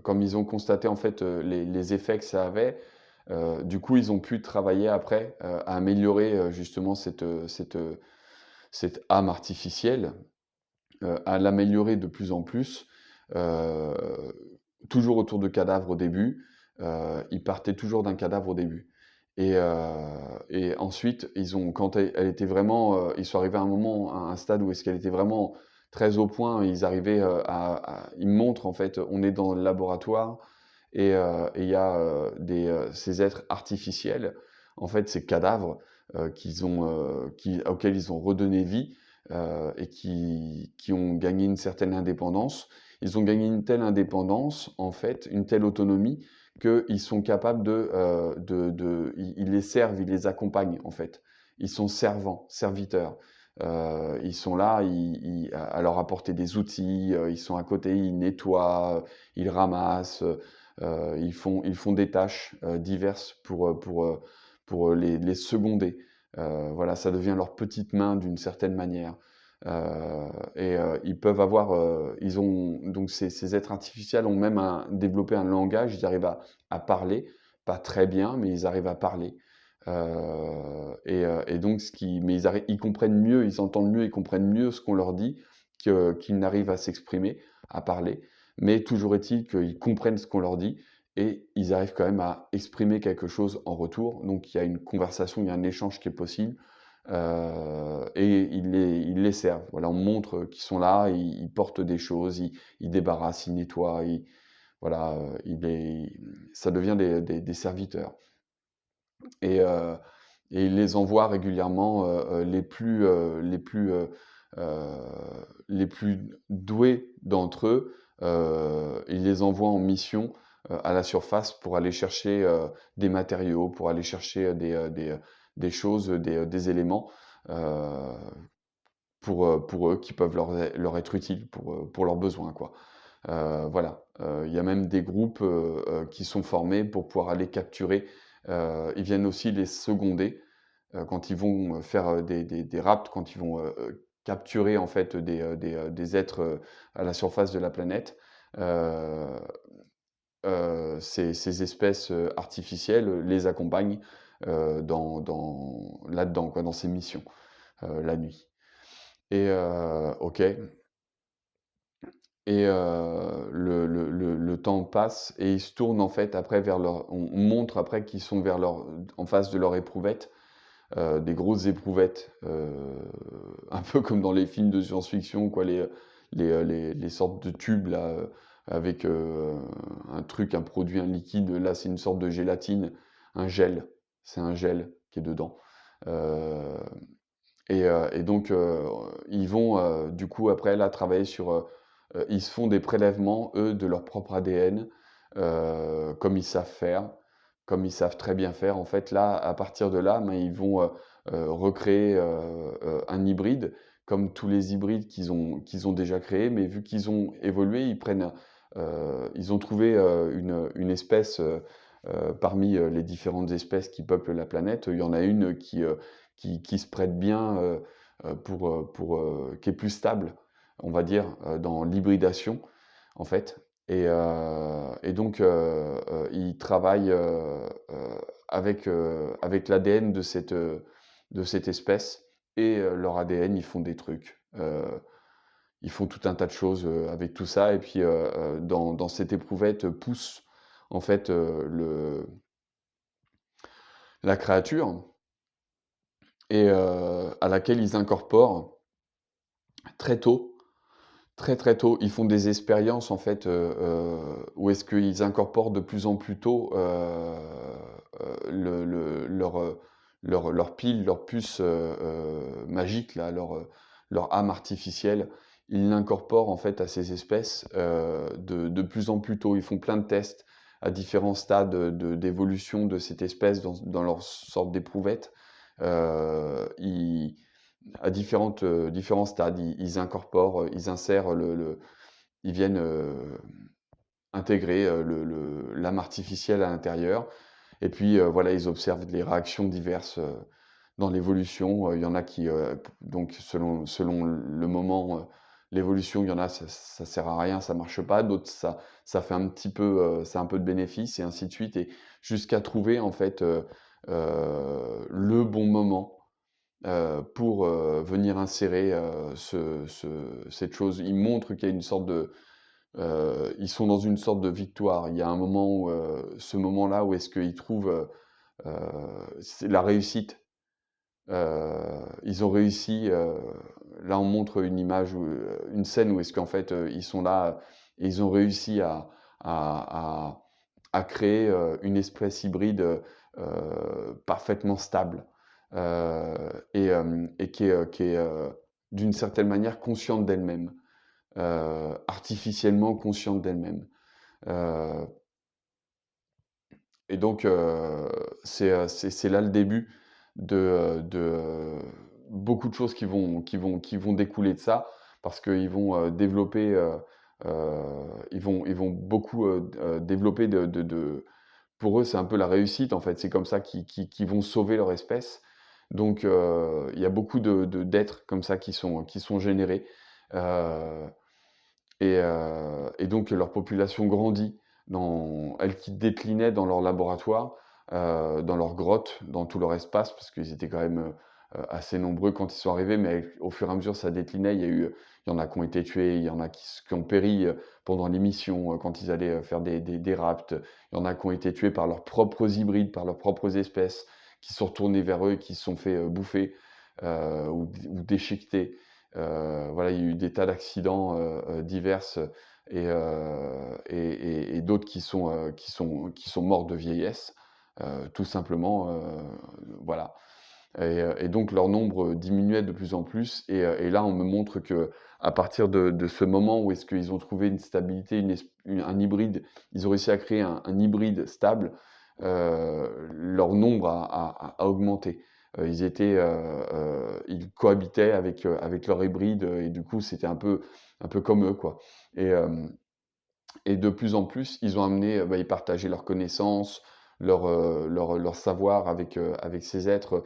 comme ils ont constaté en fait, les effets que ça avait, du coup, ils ont pu travailler après, à améliorer, justement cette âme artificielle, à l'améliorer de plus en plus, heu, toujours autour de cadavres au début. Ils partaient toujours d'un cadavre au début, Et ensuite, quand elle était vraiment, ils sont arrivés à un moment, à un stade où est-ce qu'elle était vraiment très au point, ils arrivaient ils me montrent en fait, on est dans le laboratoire et il y a ces êtres artificiels, en fait, ces cadavres auxquels ils ont redonné vie et qui ont gagné une certaine indépendance. Ils ont gagné une telle indépendance, en fait, une telle autonomie, qu'ils sont capables ils les servent, ils les accompagnent, en fait. Ils sont servants, serviteurs. Ils sont là, à leur apporter des outils, ils sont à côté, ils nettoient, ils ramassent, ils font des tâches diverses pour les seconder. Voilà, ça devient leur petite main d'une certaine manière. Ils peuvent avoir, donc ces êtres artificiels ont même développé un langage, ils arrivent à parler, pas très bien, mais ils arrivent à parler. Et donc, mais ils comprennent mieux, ils entendent mieux, ils comprennent mieux ce qu'on leur dit qu'ils n'arrivent à s'exprimer, à parler. Mais toujours est-il qu'ils comprennent ce qu'on leur dit et ils arrivent quand même à exprimer quelque chose en retour. Donc il y a une conversation, il y a un échange qui est possible. Et ils les servent. Voilà, on montre qu'ils sont là, ils portent des choses, ils débarrassent, ils nettoient, voilà, ça devient des serviteurs. Et, euh, et ils les envoient régulièrement, les plus doués d'entre eux, ils les envoient en mission à la surface pour aller chercher des matériaux, pour aller chercher des choses, des éléments euh, pour eux qui peuvent leur être utiles pour leurs besoins, quoi. Voilà, il y a même des groupes qui sont formés pour pouvoir aller capturer. Ils viennent aussi les seconder quand ils vont faire des rapts, quand ils vont capturer en fait des êtres à la surface de la planète. Euh, ces espèces artificielles les accompagnent là-dedans, quoi, dans ces missions, la nuit. Ok. Le temps passe et ils se tournent en fait après vers on montre après qu'ils sont en face de leur éprouvette, des grosses éprouvettes, un peu comme dans les films de science-fiction, quoi, les sortes de tubes là, avec un truc, un produit, un liquide. Là, c'est une sorte de gélatine, un gel. C'est un gel qui est dedans. Euh, et donc, ils vont du coup après là travailler ils se font des prélèvements, eux, de leur propre ADN, comme ils savent faire, comme ils savent très bien faire. En fait, là, à partir de là, ben, ils vont recréer un hybride, comme tous les hybrides qu'ils ont déjà créés, mais vu qu'ils ont évolué, ils ont trouvé une espèce parmi les différentes espèces qui peuplent la planète. Il y en a une qui se prête bien qui est plus stable, on va dire, dans l'hybridation, en fait. Et donc, ils travaillent avec l'ADN de cette espèce et leur ADN, ils font des trucs. Ils font tout un tas de choses avec tout ça. Et puis, dans cette éprouvette pousse, en fait, la créature à laquelle ils incorporent très tôt, très très tôt, ils font des expériences en fait où est-ce qu'ils incorporent de plus en plus tôt leur pile, leur puce magique, là, leur âme artificielle. Ils l'incorporent en fait à ces espèces de plus en plus tôt. Ils font plein de tests à différents stades d'évolution de cette espèce dans leur sorte d'éprouvette. Ils à différents stades. Ils incorporent, ils insèrent ils viennent intégrer l'âme artificielle à l'intérieur. Et puis voilà, ils observent les réactions diverses dans l'évolution. Il y en a donc selon le moment, l'évolution, il y en a, ça sert à rien, ça marche pas. D'autres, ça fait un petit peu, ça a un peu de bénéfice et ainsi de suite. Et jusqu'à trouver en fait le bon moment pour venir insérer cette chose. Ils montrent qu'il y a une sorte ils sont dans une sorte de victoire. Il y a un moment où, ce moment-là où est-ce qu'ils trouvent c'est la réussite. Ils ont réussi, là on montre une image une scène où est-ce qu'en fait, ils sont là et ils ont réussi à à créer, une espèce hybride, parfaitement stable, et qui est, d'une certaine manière consciente d'elle-même, artificiellement consciente d'elle-même. Heu et donc c'est là le début de beaucoup de choses qui vont découler de ça. Parce qu'ils vont, développer, ils vont beaucoup, développer pour eux, c'est un peu la réussite, en fait. C'est comme ça qu'ils vont sauver leur espèce. Donc il y a beaucoup d'êtres comme ça qui sont générés, heu et donc leur population grandit elle qui déclinait dans leur laboratoire, dans leurs grottes, dans tout leur espace, parce qu'ils étaient quand même, assez nombreux quand ils sont arrivés, mais au fur et à mesure, ça déclinait. Il y en a qui ont été tués, il y en a qui ont péri, pendant les missions, quand ils allaient, faire des rapts. Il y en a qui ont été tués par leurs propres hybrides, par leurs propres espèces, qui sont retournés vers eux et qui se sont fait, bouffer, ou déchiqueter. Voilà, il y a eu des tas d'accidents, diverses et d'autres qui sont morts de vieillesse, tout simplement, voilà. Et donc leur nombre diminuait de plus en plus et là on me montre que à partir de ce moment où est-ce qu'ils ont trouvé une stabilité, un hybride, ils ont réussi à créer un hybride stable, leur nombre a augmenté. Ils cohabitaient avec leur hybride, et du coup c'était un peu comme eux, quoi. Et de plus en plus, ils ont amené, bah, ils partageaient leurs connaissances, leur savoir avec ces êtres,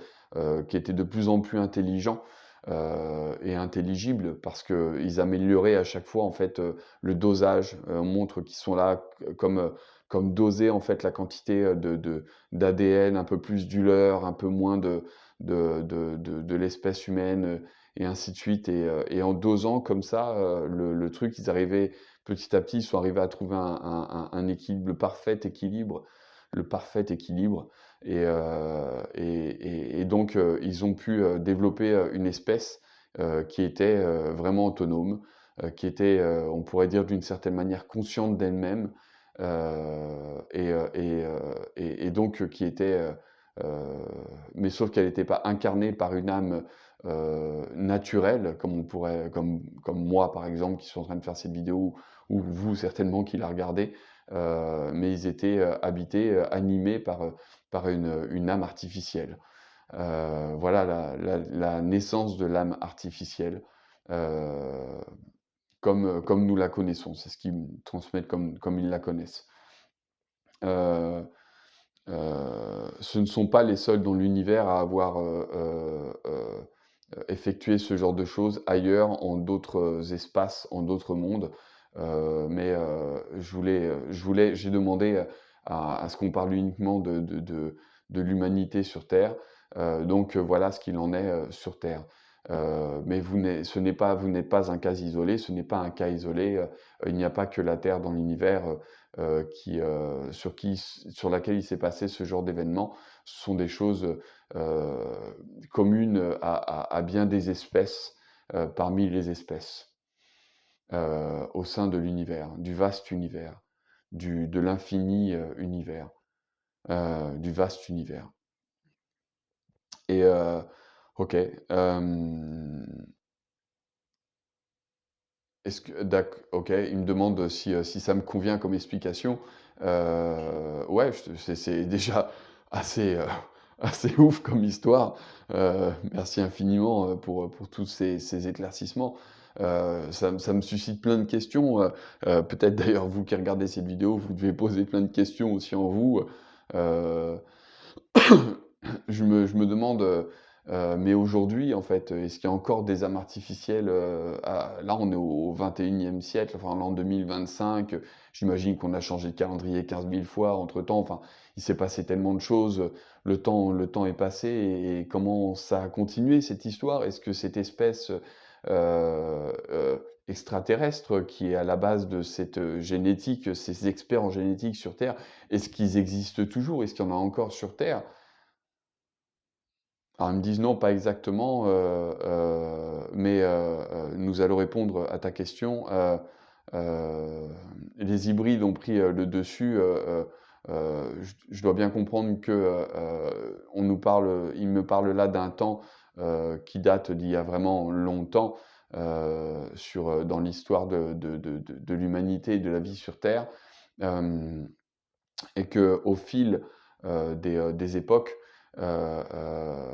qui étaient de plus en plus intelligents, et intelligibles parce qu'ils amélioraient à chaque fois, en fait, le dosage. On montre qu'ils sont là comme doser, en fait, la quantité, d'ADN, un peu plus du leur, un peu moins de l'espèce humaine, et ainsi de suite et en dosant comme ça, le truc, ils arrivaient petit à petit, ils sont arrivés à trouver un équilibre, le parfait équilibre et donc ils ont pu, développer, une espèce, qui était, vraiment autonome, qui était, on pourrait dire d'une certaine manière consciente d'elle-même, et donc qui était, mais sauf qu'elle n'était pas incarnée par une âme, naturelle comme on pourrait comme moi par exemple qui suis en train de faire cette vidéo ou vous certainement qui la regardez, mais ils étaient, habités, animés par une âme artificielle. Voilà la naissance de l'âme artificielle, heu, comme nous la connaissons. C'est ce qu'ils me transmettent comme ils la connaissent. Heu Ce ne sont pas les seuls dans l'univers à avoir, effectué ce genre de choses ailleurs, en d'autres espaces, en d'autres mondes. Mais j'ai demandé, à ce qu'on parle uniquement de l'humanité sur Terre. Donc voilà ce qu'il en est, sur Terre. Mais vous n'êtes pas un cas isolé, ce n'est pas un cas isolé, il n'y a pas que la Terre dans l'univers, sur laquelle il s'est passé ce genre d'événement. Ce sont des choses, communes à bien des espèces, parmi les espèces, au sein de l'univers, du vaste univers, de l'infini, univers, du vaste univers et OK, est-ce que OK, il me demande si ça me convient comme explication. Ouais, c'est déjà assez, assez ouf comme histoire. Merci infiniment, pour tous ces éclaircissements. Ça me suscite plein de questions, peut-être d'ailleurs vous qui regardez cette vidéo, vous devez poser plein de questions aussi en vous, heu je me demande, mais aujourd'hui, en fait, est-ce qu'il y a encore des âmes artificielles, là, on est au 21e siècle, enfin, l'an 2025, j'imagine qu'on a changé de calendrier 15 000 fois entre-temps, enfin, il s'est passé tellement de choses, le temps est passé et comment ça a continué cette histoire? Est-ce que cette espèce, extraterrestre qui est à la base de cette, génétique, ces experts en génétique sur Terre, est-ce qu'ils existent toujours? Est-ce qu'il y en a encore sur Terre? Alors ils me disent: «Non, pas exactement, mais nous allons répondre à ta question. Heu, les hybrides ont pris, le dessus, je dois bien comprendre que, on nous parle, il me parle là d'un temps, qui date d'il y a vraiment longtemps, dans l'histoire de l'humanité et de la vie sur terre, hem et qu'au fil, des époques, heu heu,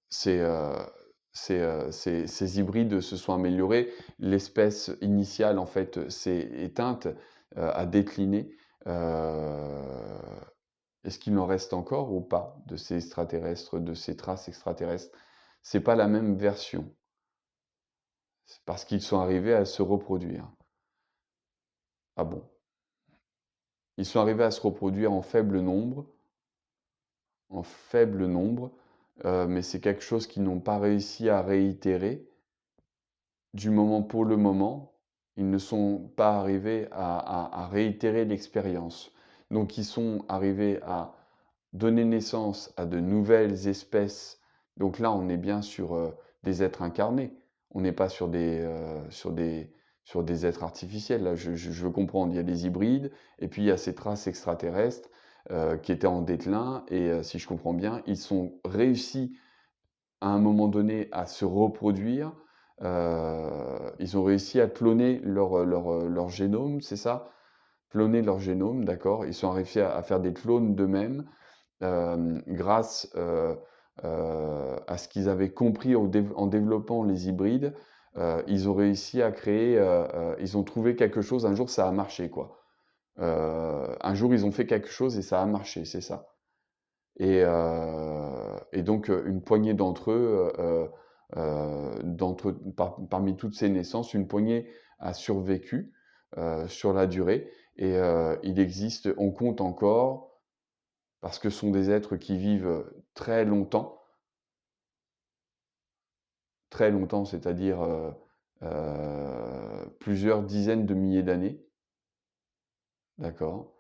ces, heu ces hybrides se sont améliorés. L'espèce initiale, en fait, s'est éteinte, a décliné. Heu, Est-ce qu'il en reste encore ou pas de ces extraterrestres, de ces traces extraterrestres? C'est pas la même version. C'est parce qu'ils sont arrivés à se reproduire. Ah bon? Ils sont arrivés à se reproduire en faible nombre, mais c'est quelque chose qu'ils n'ont pas réussi à réitérer. Pour le moment, ils ne sont pas arrivés à réitérer l'expérience. Donc ils sont arrivés à donner naissance à de nouvelles espèces. Donc là, on est bien sur, des êtres incarnés. On n'est pas sur des êtres artificiels. Là, je veux comprendre, il y a des hybrides et puis il y a ces traces extraterrestres, qui étaient en déclin et si je comprends bien, ils sont réussis à un moment donné à se reproduire. Ils ont réussi à cloner leur génome, c'est ça? Cloner leur génome, d'accord. Ils sont réussi à faire des clones d'eux-mêmes, grâce, à ce qu'ils avaient compris en développant les hybrides. Ils ont réussi à créer, ils ont trouvé quelque chose, un jour ça a marché quoi. Un jour ils ont fait quelque chose et ça a marché, c'est ça. Et donc, une poignée d'entre eux, parmi toutes ces naissances, une poignée a survécu, sur la durée et il existe on compte encore, parce que ce sont des êtres qui vivent très longtemps, c'est-à-dire, plusieurs dizaines de milliers d'années, d'accord?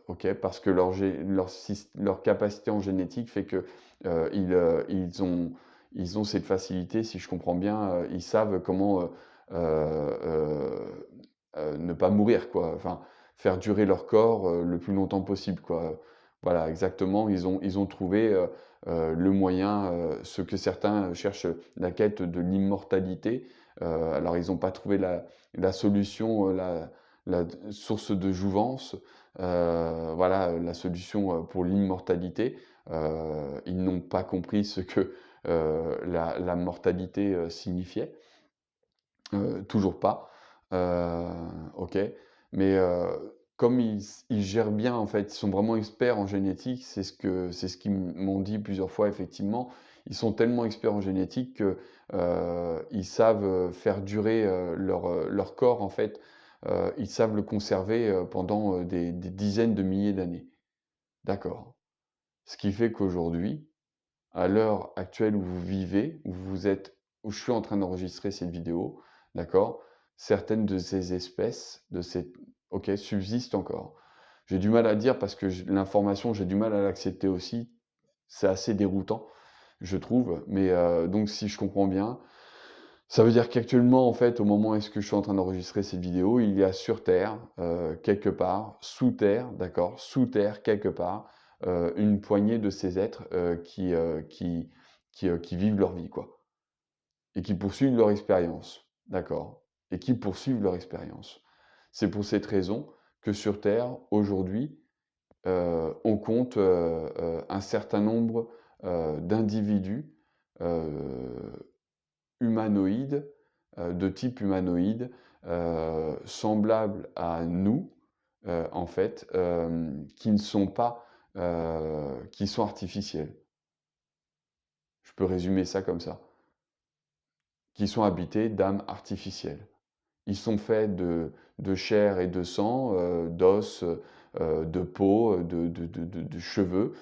OK, parce que leur capacité en génétique fait que, ils ont cette facilité, si je comprends bien, ils savent comment, ne pas mourir, quoi. Enfin, faire durer leur corps, le plus longtemps possible, quoi. Voilà, exactement, ils ont trouvé, le moyen, ce que certains cherchent, la quête de l'immortalité. Alors ils n'ont pas trouvé la solution, la source de jouvence, voilà, la solution, pour l'immortalité. Ils n'ont pas compris ce que, la mortalité, signifiait. Toujours pas. OK. Mais, comme ils gèrent bien, en fait, ils sont vraiment experts en génétique, c'est ce qu'ils m'ont dit plusieurs fois, effectivement. Ils sont tellement experts en génétique que, ils savent, faire durer, leur corps, en fait. Ils savent le conserver, pendant, des dizaines de milliers d'années. D'accord. Ce qui fait qu'aujourd'hui, à l'heure actuelle où vous vivez, où je suis en train d'enregistrer cette vidéo, d'accord? Certaines de ces espèces, OK, subsistent encore. J'ai du mal à dire parce que l'information, j'ai du mal à l'accepter aussi. C'est assez déroutant, je trouve. Mais donc si je comprends bien, ça veut dire qu'actuellement, en fait, au moment où est-ce que je suis en train d'enregistrer cette vidéo, il y a sur Terre, quelque part, sous terre, d'accord? Sous terre, quelque part, une poignée de ces êtres, qui vivent leur vie, quoi. Et qui poursuivent leur expérience, d'accord? Et qui poursuivent leur expérience. C'est pour cette raison que sur Terre, aujourd'hui, on compte, un certain nombre, d'individus, heu humanoïdes, de type humanoïde, semblables à nous, en fait, qui ne sont pas, qui sont artificiels. Je peux résumer ça comme ça. Qui sont habités d'âmes artificielles. Ils sont faits de chair et de sang, d'os, de peau, de cheveux,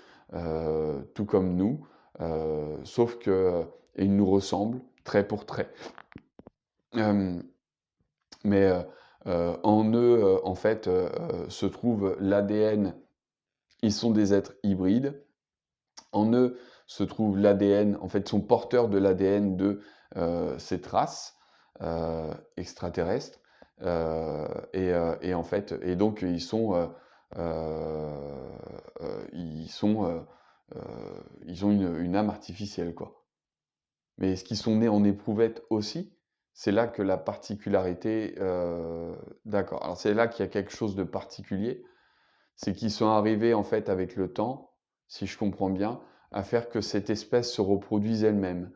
tout comme nous, sauf que et ils nous ressemblent trait pour trait. Hem Mais, en eux, en fait, se trouve l'ADN. Ils sont des êtres hybrides. En eux se trouve l'ADN, en fait, sont porteurs de l'ADN de ces traces extraterrestres. Et en fait, et donc ils sont, ils ont une âme artificielle, quoi. Mais est-ce qu'ils sont nés en éprouvette aussi? C'est là que la particularité, d'accord. Alors c'est là qu'il y a quelque chose de particulier, c'est qu'ils sont arrivés en fait avec le temps, si je comprends bien, à faire que cette espèce se reproduise elle-même,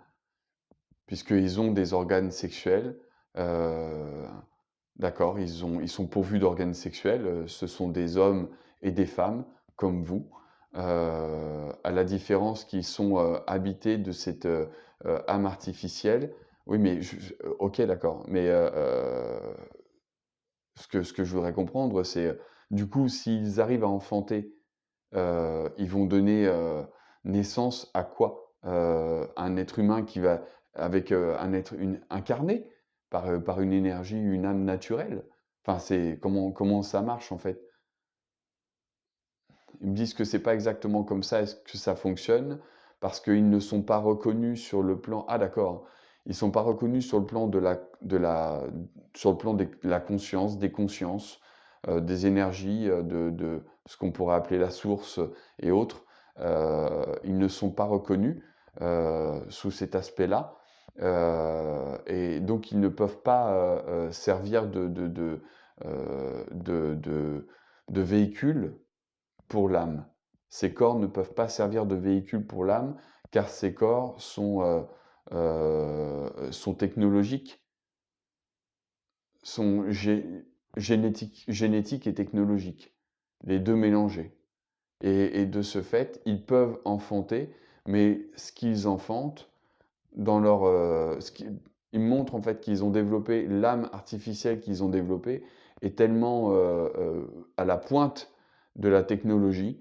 puisqu'ils ont des organes sexuels. euh, d'accord, ils sont pourvus d'organes sexuels. Ce sont des hommes et des femmes comme vous, à la différence qu'ils sont habités de cette âme artificielle. Oui, mais ok, d'accord. Mais ce que je voudrais comprendre, c'est du coup, s'ils arrivent à enfanter, ils vont donner naissance à quoi? Un être humain qui va avec incarné par une énergie, une âme naturelle. Enfin, c'est comment ça marche en fait? Ils me disent que c'est pas exactement comme ça est-ce que ça fonctionne, parce qu'ils ne sont pas reconnus sur le plan. Ah d'accord, ils sont pas reconnus sur le plan sur le plan de la conscience, des consciences, des énergies, de ce qu'on pourrait appeler la source et autres. Ils ne sont pas reconnus sous cet aspect-là. Et donc ils ne peuvent pas servir de véhicule pour l'âme. Ces corps ne peuvent pas servir de véhicule pour l'âme, car ces corps sont technologiques, sont génétiques et technologiques, les deux mélangés. Et de ce fait, ils peuvent enfanter, mais ce qu'ils enfantent, dans leur, ils montrent en fait qu'ils ont développé l'âme artificielle qu'ils ont développée est tellement à la pointe de la technologie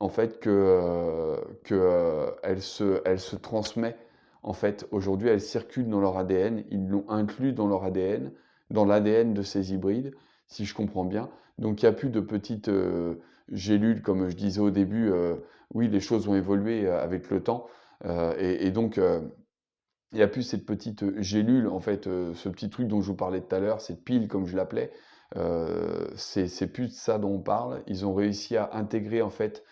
en fait elle se transmet. En fait, aujourd'hui, elle circule dans leur ADN. Ils l'ont inclus dans leur ADN, dans l'ADN de ces hybrides, si je comprends bien. Donc, il n'y a plus de petites gélules, comme je disais au début. Oui, les choses ont évolué avec le temps, et donc il n'y a plus cette petite gélule, en fait, ce petit truc dont je vous parlais tout à l'heure, cette pile comme je l'appelais. C'est plus de ça dont on parle. Ils ont réussi à intégrer en fait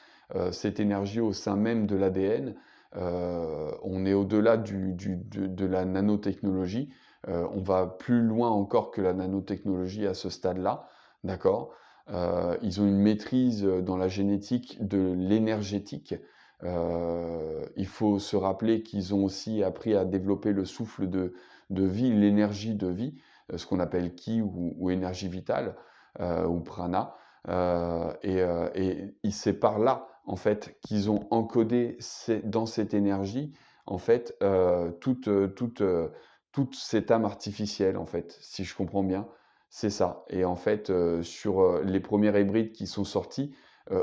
cette énergie au sein même de l'ADN. On est au-delà de la nanotechnologie. On va plus loin encore que la nanotechnologie à ce stade-là. D'accord? Ils ont une maîtrise dans la génétique de l'énergétique. Il faut se rappeler qu'ils ont aussi appris à développer le souffle de vie, l'énergie de vie, ce qu'on appelle ki ou énergie vitale ou prana. Et c'est par là, en fait, qu'ils ont encodé dans cette énergie, en fait, toute cette âme artificielle, en fait, si je comprends bien. C'est ça. Et en fait, sur les premiers hybrides qui sont sortis,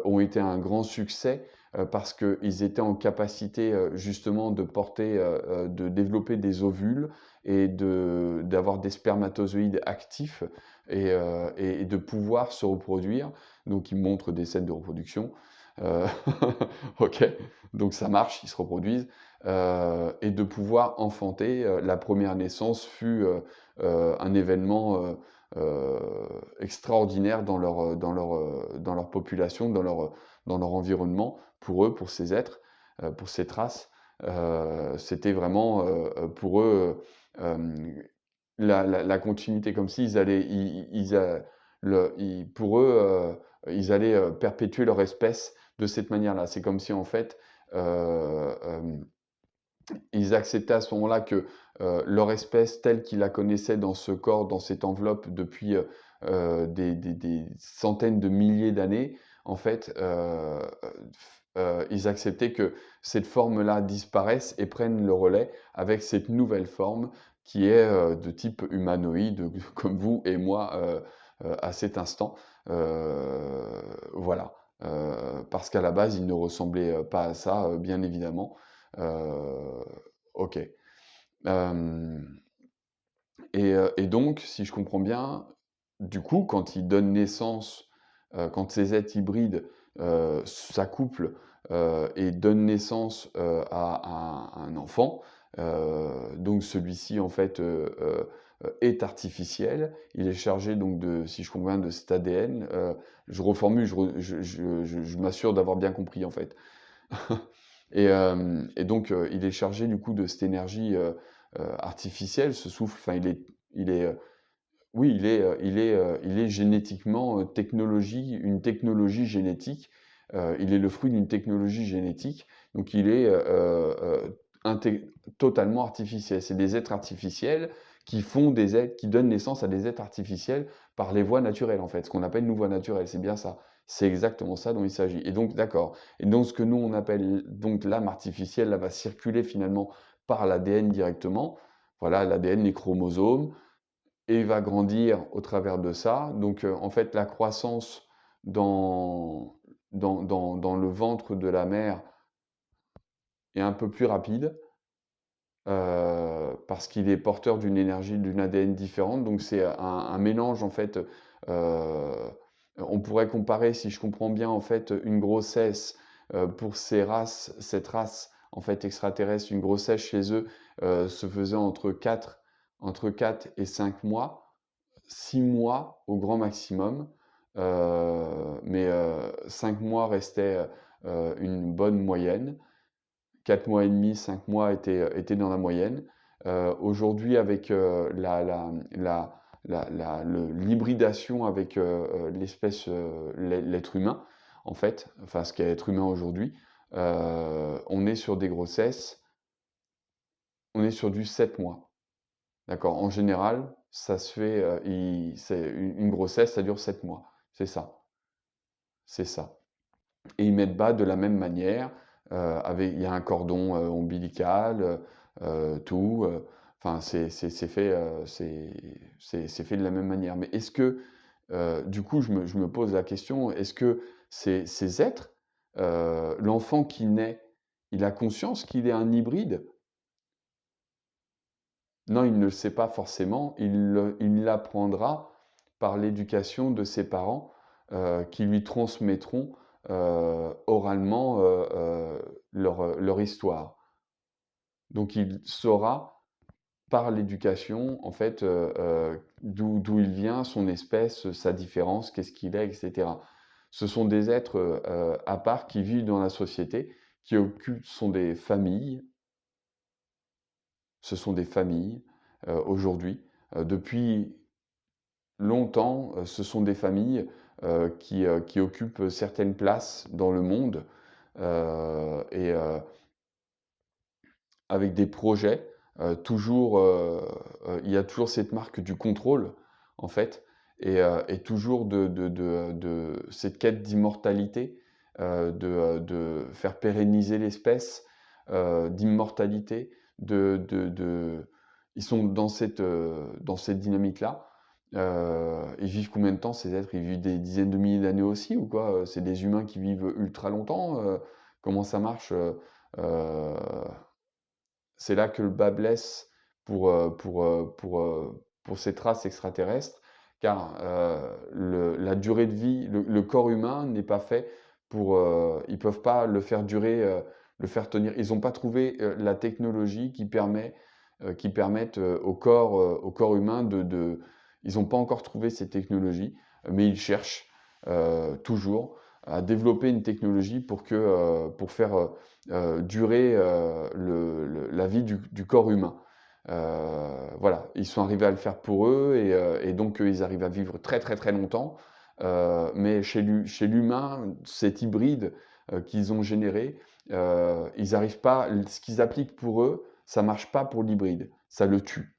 ont été un grand succès parce qu'ils étaient en capacité justement de porter, de développer des ovules et d'avoir des spermatozoïdes actifs et de pouvoir se reproduire. Donc ils montrent des scènes de reproduction. Euh, ok, donc ça marche, ils se reproduisent. Et de pouvoir enfanter. La première naissance fut un événement extraordinaire dans leur population, dans leur environnement, pour eux, pour ces êtres, pour ces traces. C'était vraiment pour eux la continuité, comme s'ils allaient, pour eux, ils allaient perpétuer leur espèce de cette manière-là. C'est comme si en fait, euh, euh, ils acceptaient à ce moment-là que leur espèce telle qu'ils la connaissaient dans ce corps, dans cette enveloppe depuis des centaines de milliers d'années, en fait, ils acceptaient que cette forme-là disparaisse et prenne le relais avec cette nouvelle forme qui est de type humanoïde, comme vous et moi à cet instant. Voilà. Parce qu'à la base, ils ne ressemblaient pas à ça, bien évidemment. Euh, ok. Euh, et donc, si je comprends bien, du coup, quand ils donnent naissance, quand ces êtres hybrides s'accouple et donne naissance à un enfant. Donc celui-ci en fait est artificiel. Il est chargé donc de, si je comprends bien, de cet ADN. Je reformule, je m'assure d'avoir bien compris en fait. Et donc il est chargé du coup de cette énergie artificielle, ce souffle. Enfin, il est oui, il est génétiquement une technologie génétique. Il est le fruit d'une technologie génétique, donc il est totalement artificiel. C'est des êtres artificiels qui font des êtres, qui donnent naissance à des êtres artificiels par les voies naturelles, en fait, ce qu'on appelle nous voies naturelles. C'est bien ça. C'est exactement ça dont il s'agit. Et donc, d'accord. Et donc, ce que nous on appelle donc l'âme artificielle, là, va circuler finalement par l'ADN directement. Voilà, l'ADN, les chromosomes et va grandir au travers de ça. Donc, en fait, la croissance dans, dans le ventre de la mère est un peu plus rapide parce qu'il est porteur d'une énergie, d'une ADN différente. Donc, c'est un mélange, en fait. On pourrait comparer, si je comprends bien, en fait, une grossesse pour cette race, en fait, extraterrestre, une grossesse chez eux se faisait entre 4 et 5 mois. 6 mois au grand maximum, mais 5 mois restait une bonne moyenne. 4 mois et demi, 5 mois étaient dans la moyenne. Aujourd'hui, avec l'hybridation avec l'espèce, l'être humain, en fait, enfin ce qu'est l'être humain aujourd'hui, on est sur des grossesses, on est sur du 7 mois. D'accord. En général, ça se fait, c'est une grossesse, ça dure 7 mois. C'est ça. C'est ça. Et ils mettent bas de la même manière, avec, il y a un cordon ombilical, tout. Enfin, c'est fait, c'est fait de la même manière. Mais est-ce que, du coup, je me pose la question, est-ce que ces êtres, l'enfant qui naît, il a conscience qu'il est un hybride? Non, il ne le sait pas forcément, il l'apprendra par l'éducation de ses parents, qui lui transmettront, oralement, leur histoire. Donc il saura par l'éducation, en fait, d'où il vient, son espèce, sa différence, qu'est-ce qu'il est, et cetera. Ce sont des êtres, à part qui vivent dans la société, qui occupent sont des familles. Ce sont des familles, aujourd'hui. Depuis longtemps, ce sont des familles, qui occupent certaines places dans le monde, et avec des projets, toujours, il y a toujours cette marque du contrôle, en fait, et toujours de cette quête d'immortalité, de faire pérenniser l'espèce, d'immortalité, ils sont dans cette dynamique-là. Ils vivent combien de temps ces êtres? Ils vivent des dizaines de milliers d'années aussi ou quoi? C'est des humains qui vivent ultra longtemps? Comment ça marche? C'est là que le bât blesse pour cette race extraterrestre, car la durée de vie, le corps humain n'est pas fait pour. Ils peuvent pas le faire durer, le faire tenir. Ils n'ont pas trouvé la technologie qui permette au corps humain ils n'ont pas encore trouvé ces technologies, mais ils cherchent toujours à développer une technologie pour faire durer la vie du corps humain. Voilà, ils sont arrivés à le faire pour eux et donc ils arrivent à vivre très très très longtemps. Mais chez l'humain, cet hybride qu'ils ont généré, ils arrivent pas. Ce qu'ils appliquent pour eux, ça marche pas pour l'hybride, ça le tue,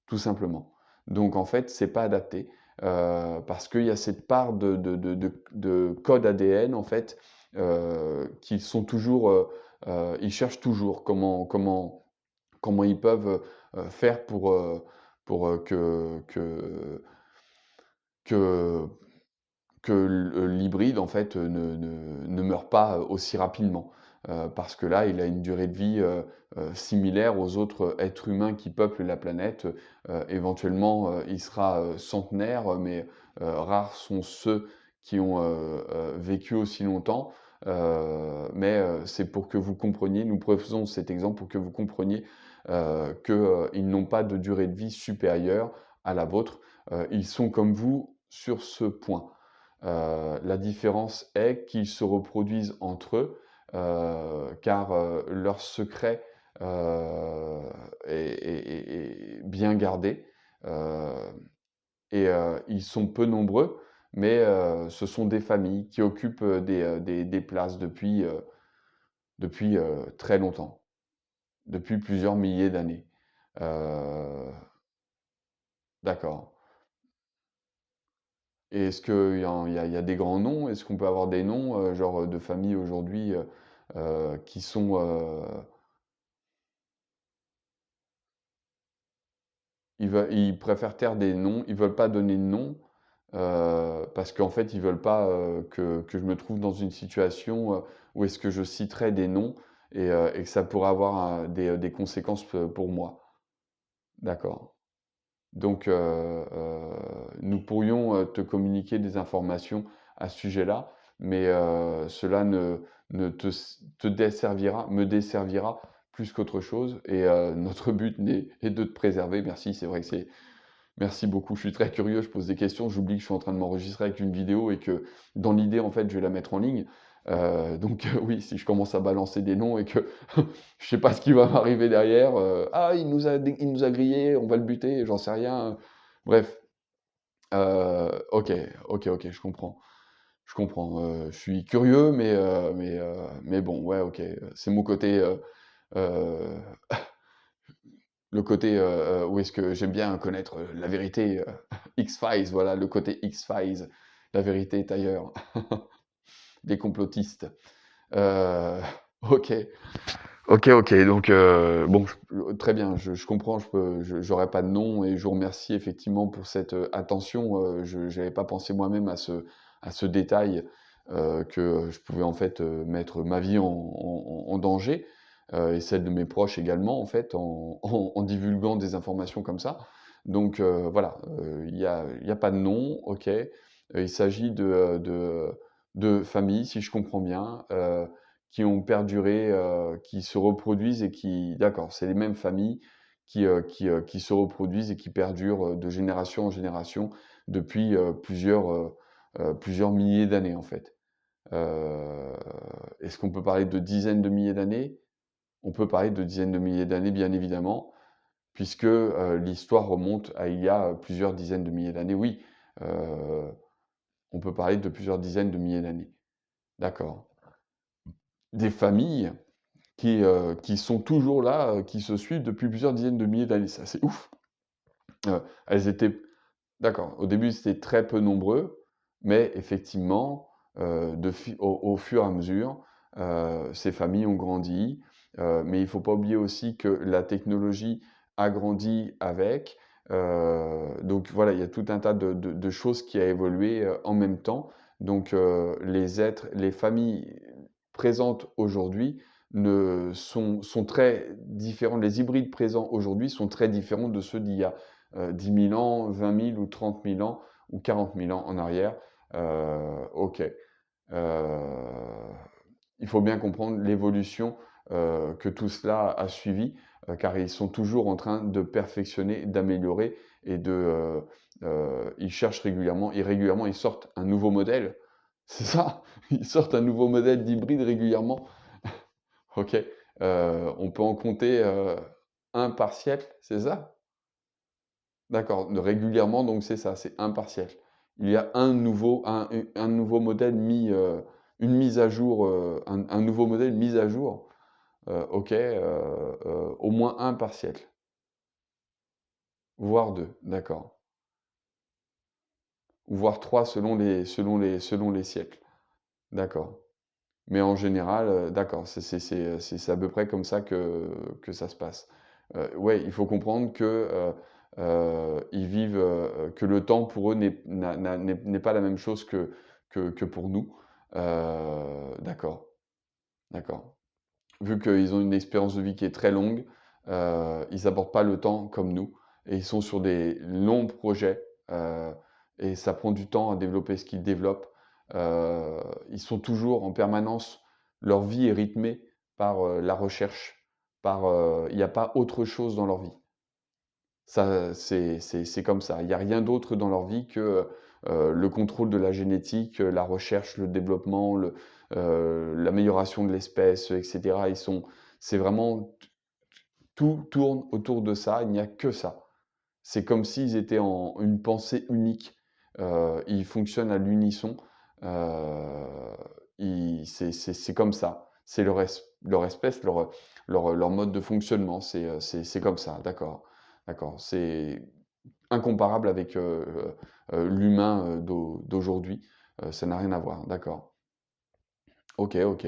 tout simplement. Donc en fait, c'est pas adapté parce qu'il y a cette part de code ADN en fait qui sont toujours, ils cherchent toujours comment ils peuvent faire pour que, l'hybride en fait ne meure pas aussi rapidement. Parce que là, il a une durée de vie similaire aux autres êtres humains qui peuplent la planète. Éventuellement, il sera centenaire, mais rares sont ceux qui ont vécu aussi longtemps, mais c'est pour que vous compreniez, nous prenons cet exemple pour que vous compreniez qu'ils n'ont pas de durée de vie supérieure à la vôtre. Ils sont comme vous sur ce point. La différence est qu'ils se reproduisent entre eux, car leur secret euh, est bien gardé. Euh, ils sont peu nombreux, mais ce sont des familles qui occupent des places depuis très longtemps, depuis plusieurs milliers d'années. Euh, d'accord. Et est-ce qu'il y a, il y a des grands noms? Est-ce qu'on peut avoir des noms, genre de familles aujourd'hui qui sont... ils préfèrent taire des noms, ils veulent pas donner de nom, parce qu'en fait, ils veulent pas que je me trouve dans une situation où est-ce que je citerai des noms et que ça pourrait avoir des conséquences pour moi. D'accord. Donc, nous pourrions te communiquer des informations à ce sujet-là, mais cela te desservira, me desservira plus qu'autre chose. Et notre but est de te préserver. Merci, c'est vrai que c'est. Merci beaucoup. Je suis très curieux, je pose des questions, j'oublie que je suis en train de m'enregistrer avec une vidéo et que dans l'idée, en fait, je vais la mettre en ligne. Donc, oui, si je commence à balancer des noms et que je sais pas ce qui va m'arriver derrière, ah, il nous a grillé, on va le buter, j'en sais rien. Bref, ok, ok, je comprends. Je comprends. Je suis curieux, mais bon, ouais, ok. C'est mon côté, euh, le côté où est-ce que j'aime bien connaître la vérité. X-Files, voilà, le côté X-Files. La vérité est ailleurs. Des complotistes. Euh, ok, ok. Donc, bon, très bien, je comprends, j'aurais pas de nom et je vous remercie effectivement pour cette attention. Je n'avais pas pensé moi-même à ce détail que je pouvais en fait mettre ma vie en danger et celle de mes proches également en fait en divulguant des informations comme ça. Donc voilà, il y a pas de nom, ok. Il s'agit de familles, si je comprends bien. Qui ont perduré, qui se reproduisent et qui d'accord, c'est les mêmes familles qui se reproduisent et qui perdurent, de génération en génération depuis, plusieurs milliers d'années, en fait. Heu, Est-ce qu'on peut parler de dizaines de milliers d'années? On peut parler de dizaines de milliers d'années, bien évidemment, puisque, l'histoire remonte à il y a plusieurs dizaines de milliers d'années. Oui, heu, on peut parler de plusieurs dizaines de milliers d'années. D'accord. Des familles qui sont toujours là, qui se suivent depuis plusieurs dizaines de milliers d'années. C'est assez ouf. Elles étaient d'accord, au début, c'était très peu nombreux, mais effectivement, au fur et à mesure, ces familles ont grandi. Mais il ne faut pas oublier aussi que la technologie a grandi avec. Donc voilà, il y a tout un tas de choses qui a évolué en même temps. Donc les familles présentes aujourd'hui sont très différents. Les hybrides présents aujourd'hui sont très différents de ceux d'il y a 10 000 ans, 20 000 ou 30 000 ans ou 40 000 ans en arrière. Ok. Euh, il faut bien comprendre l'évolution que tout cela a suivi, car ils sont toujours en train de perfectionner, d'améliorer et ils cherchent régulièrement, et régulièrement ils sortent un nouveau modèle. C'est ça, ils sortent un nouveau modèle d'hybride régulièrement. Ok. On peut en compter un par siècle, c'est ça? D'accord, régulièrement, donc c'est ça, c'est un par siècle. Il y a un nouveau modèle une mise à jour, un nouveau modèle mis à jour, ok, au moins un par siècle, voire deux, d'accord, ou voire trois selon les siècles, d'accord. Mais en général, d'accord, c'est à peu près comme ça que ça se passe. Ouais, il faut comprendre que ils vivent, que le temps pour eux n'est pas la même chose que pour nous. D'accord, d'accord. Vu qu'ils ont une expérience de vie qui est très longue, ils n'abordent pas le temps comme nous et ils sont sur des longs projets et ça prend du temps à développer ce qu'ils développent. Ils sont toujours en permanence, leur vie est rythmée par, la recherche, par, il n'y a pas autre chose dans leur vie. Ça, c'est comme ça. Il y a rien d'autre dans leur vie que, le contrôle de la génétique, la recherche, le développement, l'amélioration de l'espèce, et cetera. C'est vraiment tout tourne autour de ça, il n'y a que ça. C'est comme s'ils étaient en une pensée unique, ils fonctionnent à l'unisson, heu, ils c'est comme ça. C'est leur espèce, leur mode de fonctionnement, c'est comme ça, d'accord, d'accord. C'est incomparable avec, l'humain, d'aujourd'hui, ça n'a rien à voir, d'accord. OK, OK.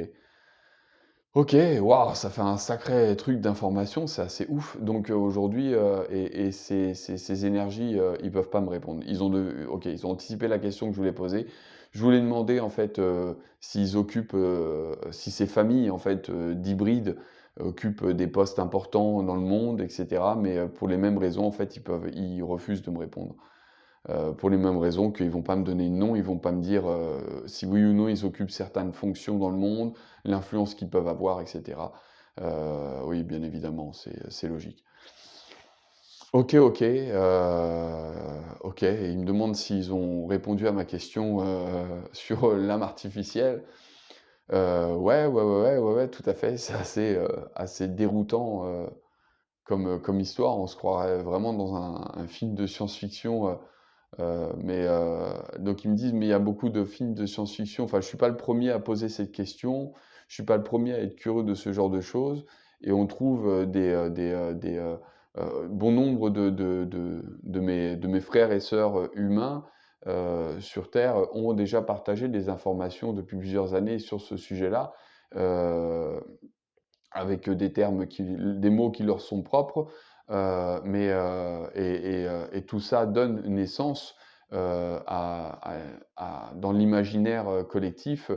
OK, waouh, ça fait un sacré truc d'information, c'est assez ouf. Donc, aujourd'hui, et ces énergies, ils peuvent pas me répondre. OK, ils ont anticipé la question que je voulais poser. Je voulais demander en fait, s'ils occupent, si ces familles en fait, d'hybrides occupent des postes importants dans le monde et cetera, mais, pour les mêmes raisons en fait, ils refusent de me répondre. Pour les mêmes raisons qu'ils vont pas me donner de nom, ils vont pas me dire, si oui ou non ils occupent certaines fonctions dans le monde, l'influence qu'ils peuvent avoir et cetera. Oui, bien évidemment, c'est logique. OK, OK, OK, et ils me demandent s'ils ont répondu à ma question, sur, l'âme artificielle. Ouais, ouais, ouais, ouais, ouais, ouais, tout à fait, c'est assez déroutant, comme histoire. On se croirait vraiment dans un film de science-fiction, donc ils me disent: «Mais il y a beaucoup de films de science-fiction», enfin, je suis pas le premier à poser cette question, je suis pas le premier à être curieux de ce genre de choses et on trouve, bon nombre de mes frères et sœurs, humains, sur terre, ont déjà partagé des informations depuis plusieurs années sur ce sujet-là, heu avec, des mots qui leur sont propres, et tout ça donne naissance, dans l'imaginaire, collectif,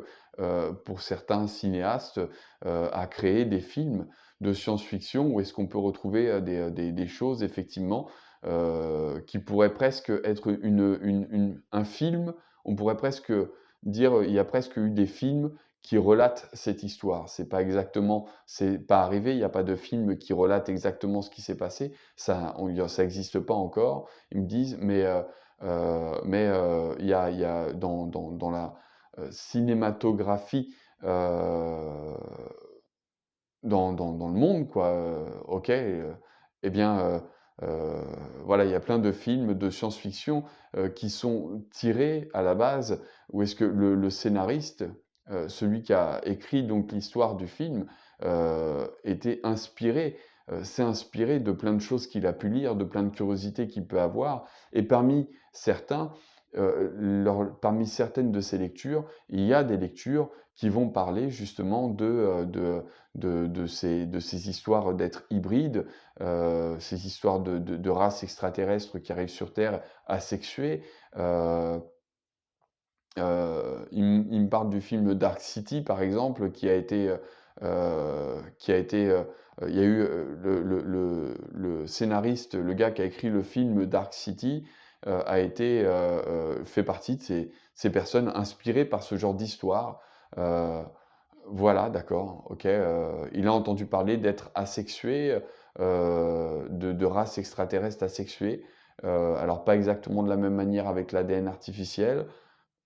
pour certains cinéastes, à créer des films de science-fiction où est-ce qu'on peut retrouver, des choses effectivement, qui pourraient presque être un film. On pourrait presque dire, il y a presque eu des films qui relatent cette histoire. C'est pas arrivé, il y a pas de film qui relate exactement ce qui s'est passé. Ça existe pas encore. Ils me disent: «Mais il y a la, cinématographie, dans le monde quoi, OK, et bien, voilà, il y a plein de films de science-fiction, qui sont tirés à la base où est-ce que le scénariste, celui qui a écrit donc l'histoire du film, était inspiré, s'est inspiré de plein de choses qu'il a pu lire, de plein de curiosités qu'il peut avoir et parmi certaines de ces lectures, il y a des lectures qui vont parler justement de ces histoires d'êtres hybrides, ces histoires de races extraterrestres qui arrivent sur Terre asexuées. Heu il me parle du film Dark City, par exemple, il y a eu, le scénariste, le gars qui a écrit le film Dark City, fait partie de ces personnes inspirées par ce genre d'histoire. Heu, voilà, d'accord, OK, il a entendu parler d'êtres asexués, de races extraterrestres asexuées, alors pas exactement de la même manière avec l'ADN artificiel,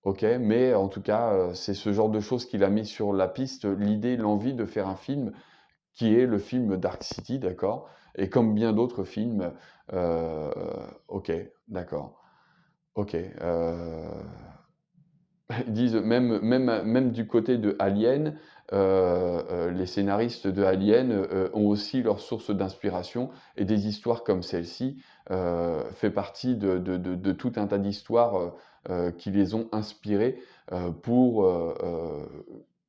OK, mais en tout cas, c'est ce genre de choses qui l'a mis sur la piste, l'idée, l'envie de faire un film qui est le film Dark City, d'accord? Et comme bien d'autres films, heu, OK, d'accord. OK, ils disent même du côté de Alien, les scénaristes de Alien, ont aussi leurs sources d'inspiration et des histoires comme celle-ci, fait partie de tout un tas d'histoires, qui les ont inspirés, pour,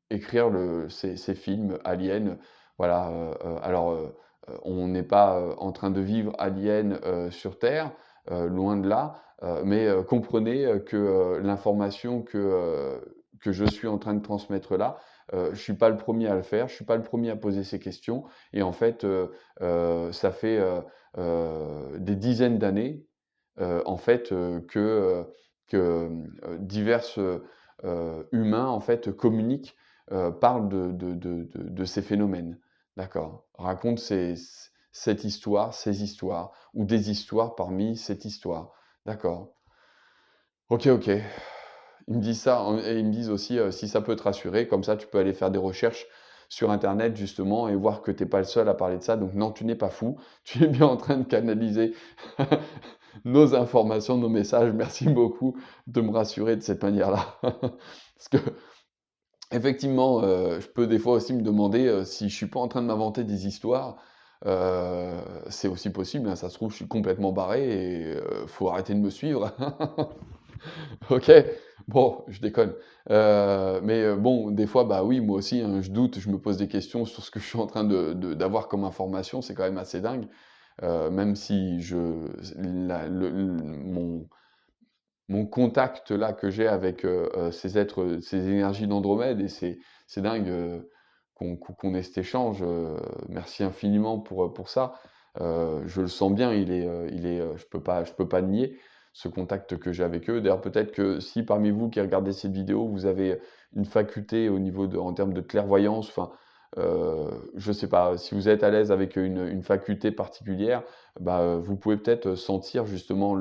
écrire ces films Alien. Voilà, on n'est pas, en train de vivre Alien, sur Terre, loin de là, mais comprenez, que, l'information que je suis en train de transmettre là, je suis pas le premier à le faire, je suis pas le premier à poser ces questions et en fait, ça fait, des dizaines d'années, en fait, que, diverses, humains, en fait, communiquent, parlent de ces phénomènes. D'accord? Racontent cette histoire, ces histoires, ou des histoires parmi cette histoire. D'accord. OK, OK. Ils me disent ça et ils me disent aussi, si ça peut te rassurer, comme ça tu peux aller faire des recherches sur internet justement et voir que tu es pas le seul à parler de ça. Donc non, tu n'es pas fou, tu es bien en train de canaliser nos informations, nos messages. Merci beaucoup de me rassurer de cette manière-là. Parce qu'effectivement, je peux des fois aussi me demander, si je suis pas en train de m'inventer des histoires. C'est aussi possible, hein, ça se trouve je suis complètement barré et faut arrêter de me suivre. OK, bon, je déconne. Mais bon, des fois, bah, oui, moi aussi, hein, je doute, je me pose des questions sur ce que je suis en train d'avoir comme information, c'est quand même assez dingue. Même si la le mon contact là que j'ai avec, ces êtres, ces énergies d'Andromède et c'est dingue, qu'on ait cet échange, merci infiniment pour ça. Je le sens bien, je peux pas nier ce contact que j'ai avec eux. D'ailleurs, peut-être que si parmi vous qui regardez cette vidéo, vous avez une faculté au niveau en termes de clairvoyance, enfin, je sais pas, si vous êtes à l'aise avec une faculté particulière, bah, vous pouvez peut-être sentir justement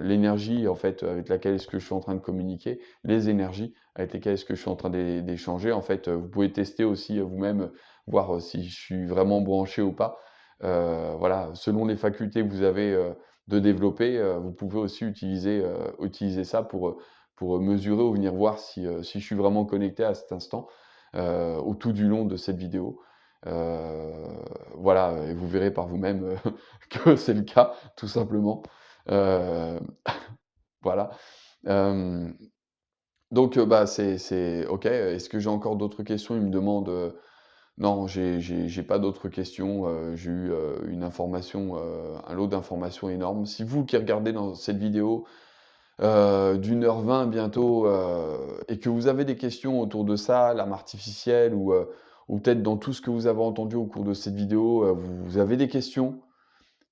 l'énergie en fait avec laquelle est-ce que je suis en train de communiquer, les énergies avec lesquelles est-ce que je suis en train d'échanger. En fait, vous pouvez tester aussi vous-même, voir si je suis vraiment branché ou pas. Voilà, selon les facultés que vous avez de développer, vous pouvez aussi utiliser ça pour mesurer ou venir voir si je suis vraiment connecté à cet instant, au tout du long de cette vidéo. Heu, voilà, et vous verrez par vous-même que c'est le cas, tout simplement. Heu, voilà. Hem, donc bah, c'est OK. Est-ce que j'ai encore d'autres questions? Il me demande, non, j'ai pas d'autres questions, j'ai eu, une information, un lot d'informations énorme. Si vous qui regardez dans cette vidéo, d'1h20 bientôt, et que vous avez des questions autour de ça, l'arme artificielle ou peut-être dans tout ce que vous avez entendu au cours de cette vidéo, vous avez des questions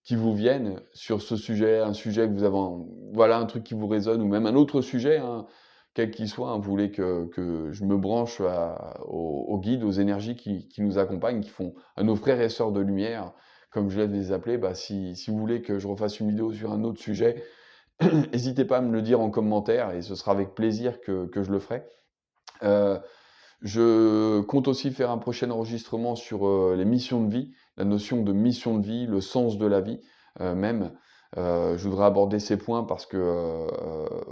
qui vous viennent sur ce sujet, un sujet que vous avez en voilà, un truc qui vous résonne ou même un autre sujet, hein, quel qu'il soit, hein, vous voulez que je me branche aux guides, aux énergies qui nous accompagnent, qui font à nos frères et sœurs de lumière, comme je l'aime les appeler, bah, si vous voulez que je refasse une vidéo sur un autre sujet, n'hésitez pas à me le dire en commentaire et ce sera avec plaisir que je le ferai. Heu, je compte aussi faire un prochain enregistrement sur, les missions de vie, la notion de mission de vie, le sens de la vie, même. Je voudrais aborder ces points parce que,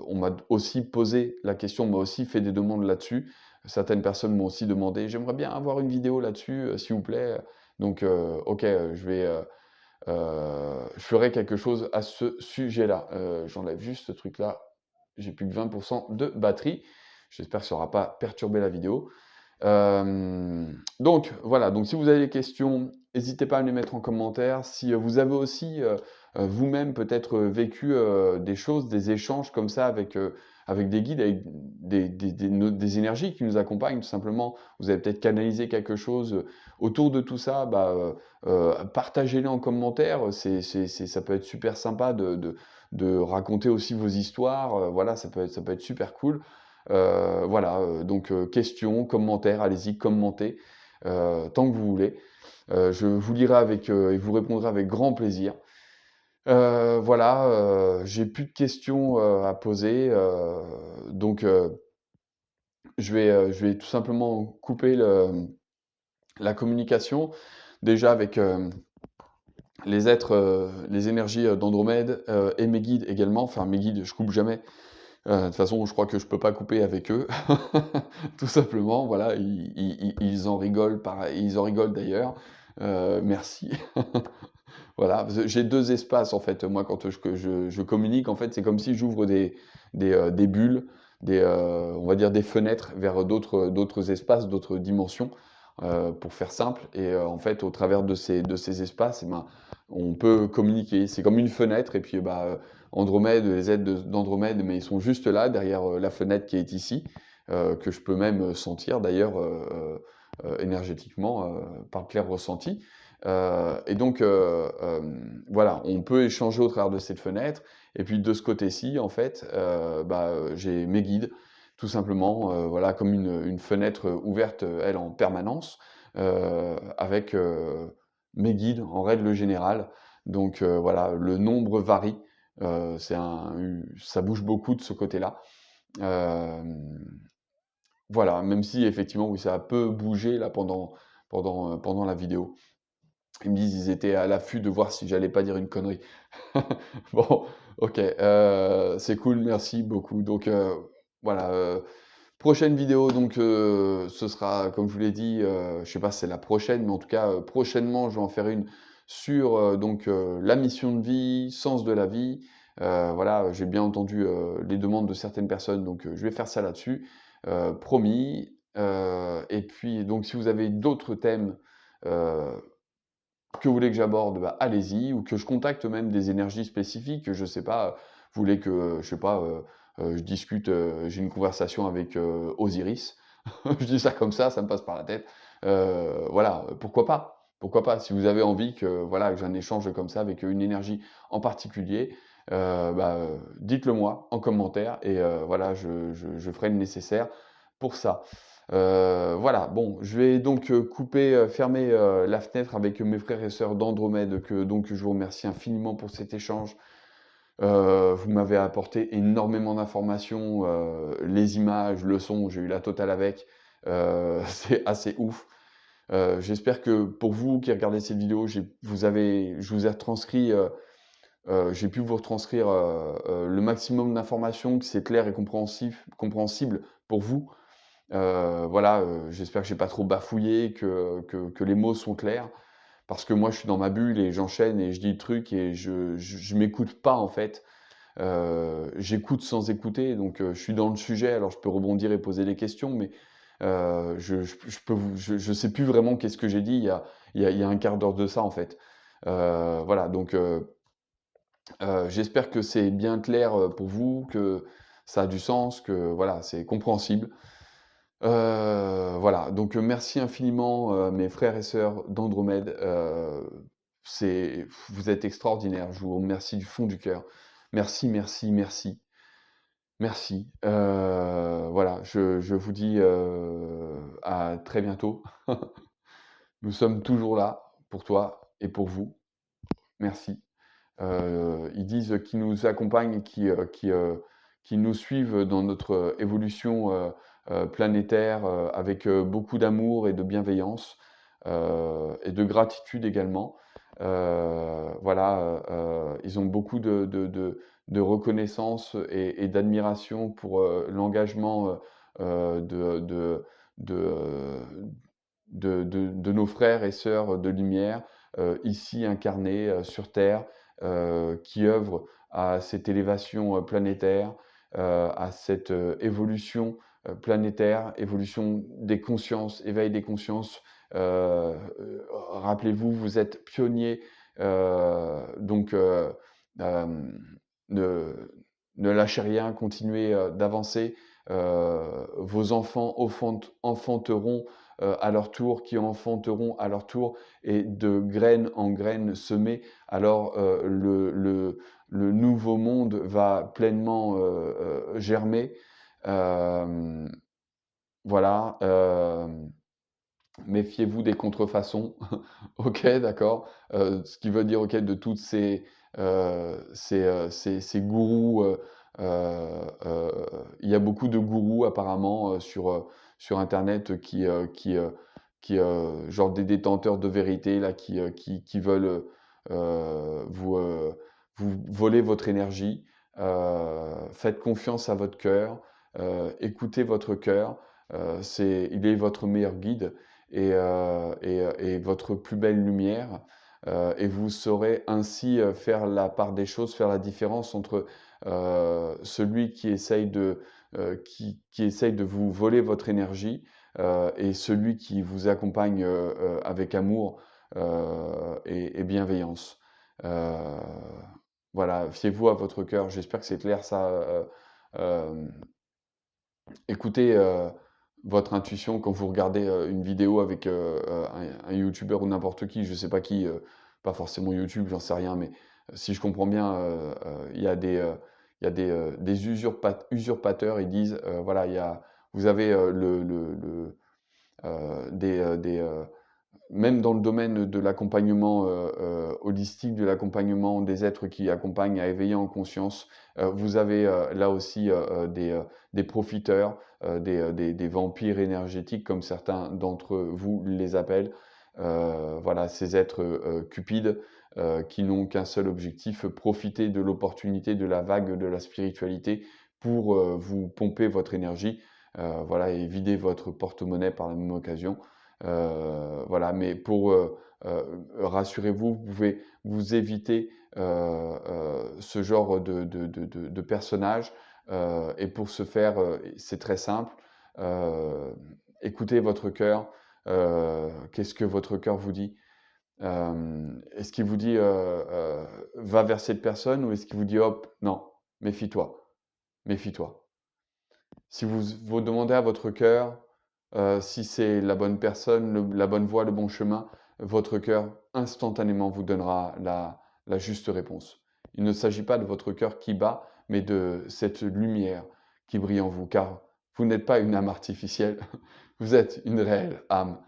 on m'a aussi posé la question, on m'a aussi fait des demandes là-dessus. Certaines personnes m'ont aussi demandé: «J'aimerais bien avoir une vidéo là-dessus, s'il vous plaît». Donc, OK, je ferai quelque chose à ce sujet-là. J'enlève juste ce truc-là, j'ai plus que 20 de batterie. J'espère que ça aura pas perturbé la vidéo. Donc voilà, donc si vous avez des questions, n'hésitez pas à me les mettre en commentaire. Si, vous avez aussi, vous-même peut-être, vécu, des choses, des échanges comme ça avec des guides, avec des énergies qui nous accompagnent tout simplement. Vous avez peut-être canalisé quelque chose, autour de tout ça, bah, partagez-les en commentaire, ça peut être super sympa de raconter aussi vos histoires, voilà, ça peut être super cool. Voilà, donc questions, commentaires, allez-y, commentez, tant que vous voulez. Je vous lirai et vous répondrai avec grand plaisir. Voilà, j'ai plus de questions, à poser, donc je vais tout simplement couper la communication. Déjà avec, les énergies, d'Andromède, et mes guides également. Enfin mes guides, je coupe jamais. De toute façon, je crois que je peux pas couper avec eux. Tout simplement, voilà, ils en rigolent ils en rigolent d'ailleurs. Merci. Voilà, parce que j'ai 2 espaces en fait, moi quand je communique en fait, c'est comme si j'ouvre des bulles, on va dire des fenêtres vers d'autres espaces, d'autres dimensions, pour faire simple et en fait au travers de ces espaces et ben, on peut communiquer. C'est comme une fenêtre et puis bah, Andromède, les êtres d'Andromède, mais ils sont juste là derrière, la fenêtre qui est ici, que je peux même sentir d'ailleurs, énergétiquement, par le clair ressenti. Et donc, voilà, on peut échanger au travers de cette fenêtre. Et puis de ce côté-ci, en fait, bah, j'ai mes guides. tout simplement, voilà, comme une fenêtre ouverte, elle, en permanence, avec, mes guides en règle générale. Donc voilà, le nombre varie, ça bouge beaucoup de ce côté-là. Hem, voilà, même si effectivement, oui, ça a peu bougé là pendant la vidéo. Ils me disent: «Ils étaient à l'affût de voir si j'allais pas dire une connerie». Bon, OK, c'est cool, merci beaucoup. Donc voilà, prochaine vidéo donc ce sera comme je vous l'ai dit, je sais pas si c'est la prochaine, mais en tout cas, prochainement, je vais en faire une sur, donc la mission de vie, sens de la vie. Voilà, j'ai bien entendu, les demandes de certaines personnes, donc je vais faire ça là-dessus, promis. Et puis donc si vous avez d'autres thèmes, heu que vous voulez que j'aborde, bah, allez-y, ou que je contacte même des énergies spécifiques, je sais pas, vous voulez que, je sais pas, je discute, j'ai une conversation avec, Osiris. Je dis ça comme ça me passe par la tête. Voilà, pourquoi pas? Pourquoi pas? Si vous avez envie que, voilà, que j'ai un échange comme ça avec une énergie en particulier, bah, dites-le moi en commentaire et voilà, je ferai le nécessaire pour ça. Voilà, bon, je vais donc, couper, fermer, la fenêtre avec mes frères et sœurs d'Andromède que donc je vous remercie infiniment pour cet échange. Vous m'avez apporté énormément d'informations, les images, le son, j'ai eu la totale avec. C'est assez ouf. J'espère que pour vous qui regardez cette vidéo, je vous ai retranscrit, j'ai pu vous retranscrire, le maximum d'informations, que c'est clair et compréhensible pour vous. Voilà, j'espère que j'ai pas trop bafouillé, que les mots sont clairs. Parce que moi, je suis dans ma bulle et j'enchaîne et je dis le truc et je m'écoute pas, en fait. J'écoute sans écouter, donc je suis dans le sujet, alors je peux rebondir et poser des questions, mais je sais plus vraiment qu'est-ce que j'ai dit il y a un quart d'heure de ça, en fait. Voilà, donc j'espère que c'est bien clair, pour vous, que ça a du sens, que voilà, c'est compréhensible. Voilà, donc merci infiniment, mes frères et sœurs d'Andromède, vous êtes extraordinaires, je vous remercie du fond du cœur. Merci, merci, merci, merci. Voilà, je vous dis, à très bientôt. Nous sommes toujours là pour toi et pour vous. Merci. Ils disent qu'ils nous accompagnent et qui nous suivent dans notre évolution, planétaire, avec, beaucoup d'amour et de bienveillance, et de gratitude également. Voilà, ils ont beaucoup de reconnaissance et d'admiration pour, l'engagement, de, de nos frères et sœurs de lumière, ici incarnés, sur terre, qui œuvrent à cette élévation, planétaire, à cette, évolution, planétaire, évolution des consciences, éveil des consciences. Rappelez-vous, vous êtes pionniers, donc ne ne lâchez rien, continuez, d'avancer. Vos enfants enfanteront, à leur tour, qui enfanteront à leur tour, et de graine en graine semée, alors le nouveau monde va pleinement, germer. Hem, voilà, méfiez-vous des contrefaçons. OK, d'accord. Ce qui veut dire, OK, de toutes ces gourous, il y a beaucoup de gourous apparemment, sur internet genre des détenteurs de vérité là, qui veulent, vous voler votre énergie. Faites confiance à votre cœur, écoutez votre cœur, il est votre meilleur guide et votre plus belle lumière, et vous saurez ainsi, faire la part des choses, faire la différence entre, celui qui essaye de vous voler votre énergie, et celui qui vous accompagne, avec amour, et bienveillance. Heu, voilà, fiez-vous à votre cœur. J'espère que c'est clair ça, hem écoutez, votre intuition quand vous regardez, une vidéo avec, un youtubeur ou n'importe qui, je sais pas qui, pas forcément YouTube, j'en sais rien, mais si je comprends bien, il y a il y a des usurpateurs, ils disent, voilà, vous avez même dans le domaine de l'accompagnement holistique, de l'accompagnement des êtres qui accompagnent à éveiller en conscience, vous avez là aussi des profiteurs, des vampires énergétiques, comme certains d'entre vous les appellent. Voilà, ces êtres cupides qui n'ont qu'un seul objectif, profiter de l'opportunité, de la vague de la spiritualité pour vous pomper votre énergie, voilà, et vider votre porte-monnaie par la même occasion. Voilà, mais pour rassurez-vous, vous pouvez vous éviter ce genre de personnages. Et pour ce faire, c'est très simple. Euh, Écoutez votre cœur. Qu'est-ce que votre cœur vous dit? Est-ce qu'il vous dit va vers cette personne, ou est-ce qu'il vous dit hop, non, méfie-toi, méfie-toi. Si vous demandez à votre cœur si c'est la bonne personne, la bonne voie, le bon chemin, votre cœur instantanément vous donnera la juste réponse. Il ne s'agit pas de votre cœur qui bat, mais de cette lumière qui brille en vous, car vous n'êtes pas une âme artificielle, vous êtes une réelle âme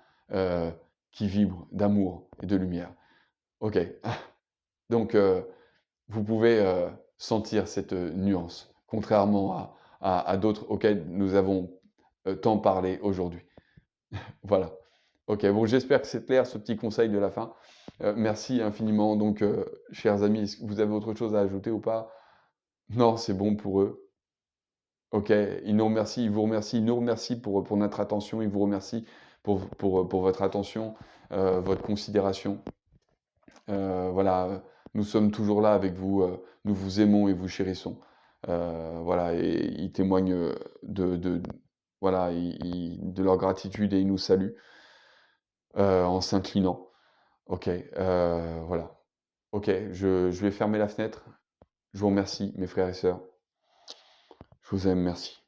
qui vibre d'amour et de lumière. Ok, donc vous pouvez sentir cette nuance, contrairement à d'autres auxquels nous avons tant parlé aujourd'hui. Voilà. Ok, bon, j'espère que c'est clair ce petit conseil de la fin. Merci infiniment. Donc, chers amis, est-ce que vous avez autre chose à ajouter ou pas? Non, c'est bon pour eux. Ok, ils nous remercient, ils vous remercient, ils nous remercient pour notre attention, ils vous remercient pour votre attention, votre considération. Voilà, nous sommes toujours là avec vous, nous vous aimons et vous chérissons. Voilà, et ils témoignent voilà, de leur gratitude, et ils nous saluent en s'inclinant. Ok, voilà. Ok, je vais fermer la fenêtre. Je vous remercie, mes frères et sœurs. Je vous aime, merci.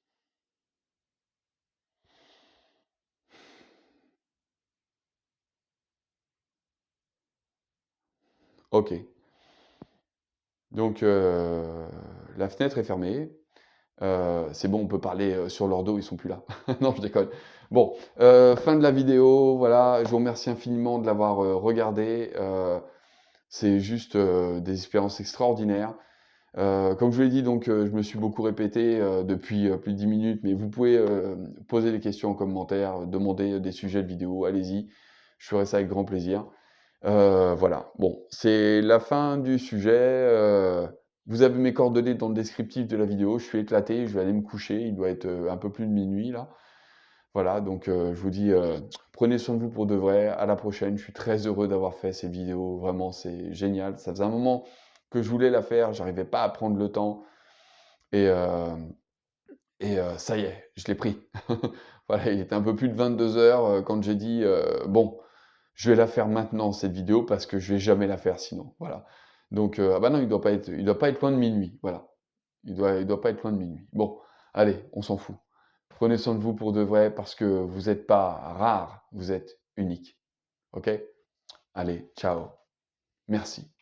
Ok. Donc, la fenêtre est fermée. C'est bon, on peut parler sur leur dos, ils sont plus là. Non, je déconne. Bon, fin de la vidéo. Voilà, je vous remercie infiniment de l'avoir regardé. C'est juste des expériences extraordinaires. Comme je vous l'ai dit, donc je me suis beaucoup répété depuis plus de 10 minutes, mais vous pouvez poser des questions en commentaire, demander des sujets de vidéo, allez-y, je ferai ça avec grand plaisir. Voilà, bon, c'est la fin du sujet. Vous avez mes coordonnées dans le descriptif de la vidéo. Je suis éclaté, je vais aller me coucher, il doit être un peu plus de minuit là. Voilà, donc je vous dis, prenez soin de vous pour de vrai, à la prochaine. Je suis très heureux d'avoir fait ces vidéos, vraiment c'est génial. Ça faisait un moment que je voulais la faire, j'arrivais pas à prendre le temps, et ça y est, je l'ai pris. Voilà, il était un peu plus de 22 h quand j'ai dit, bon, je vais la faire maintenant cette vidéo parce que je vais jamais la faire sinon, voilà. Donc ah bah non, il doit pas être loin de minuit, voilà. Il doit pas être loin de minuit. Bon, allez, on s'en fout. Prenez soin de vous pour de vrai, parce que vous êtes pas rare, vous êtes unique. OK? Allez, ciao. Merci.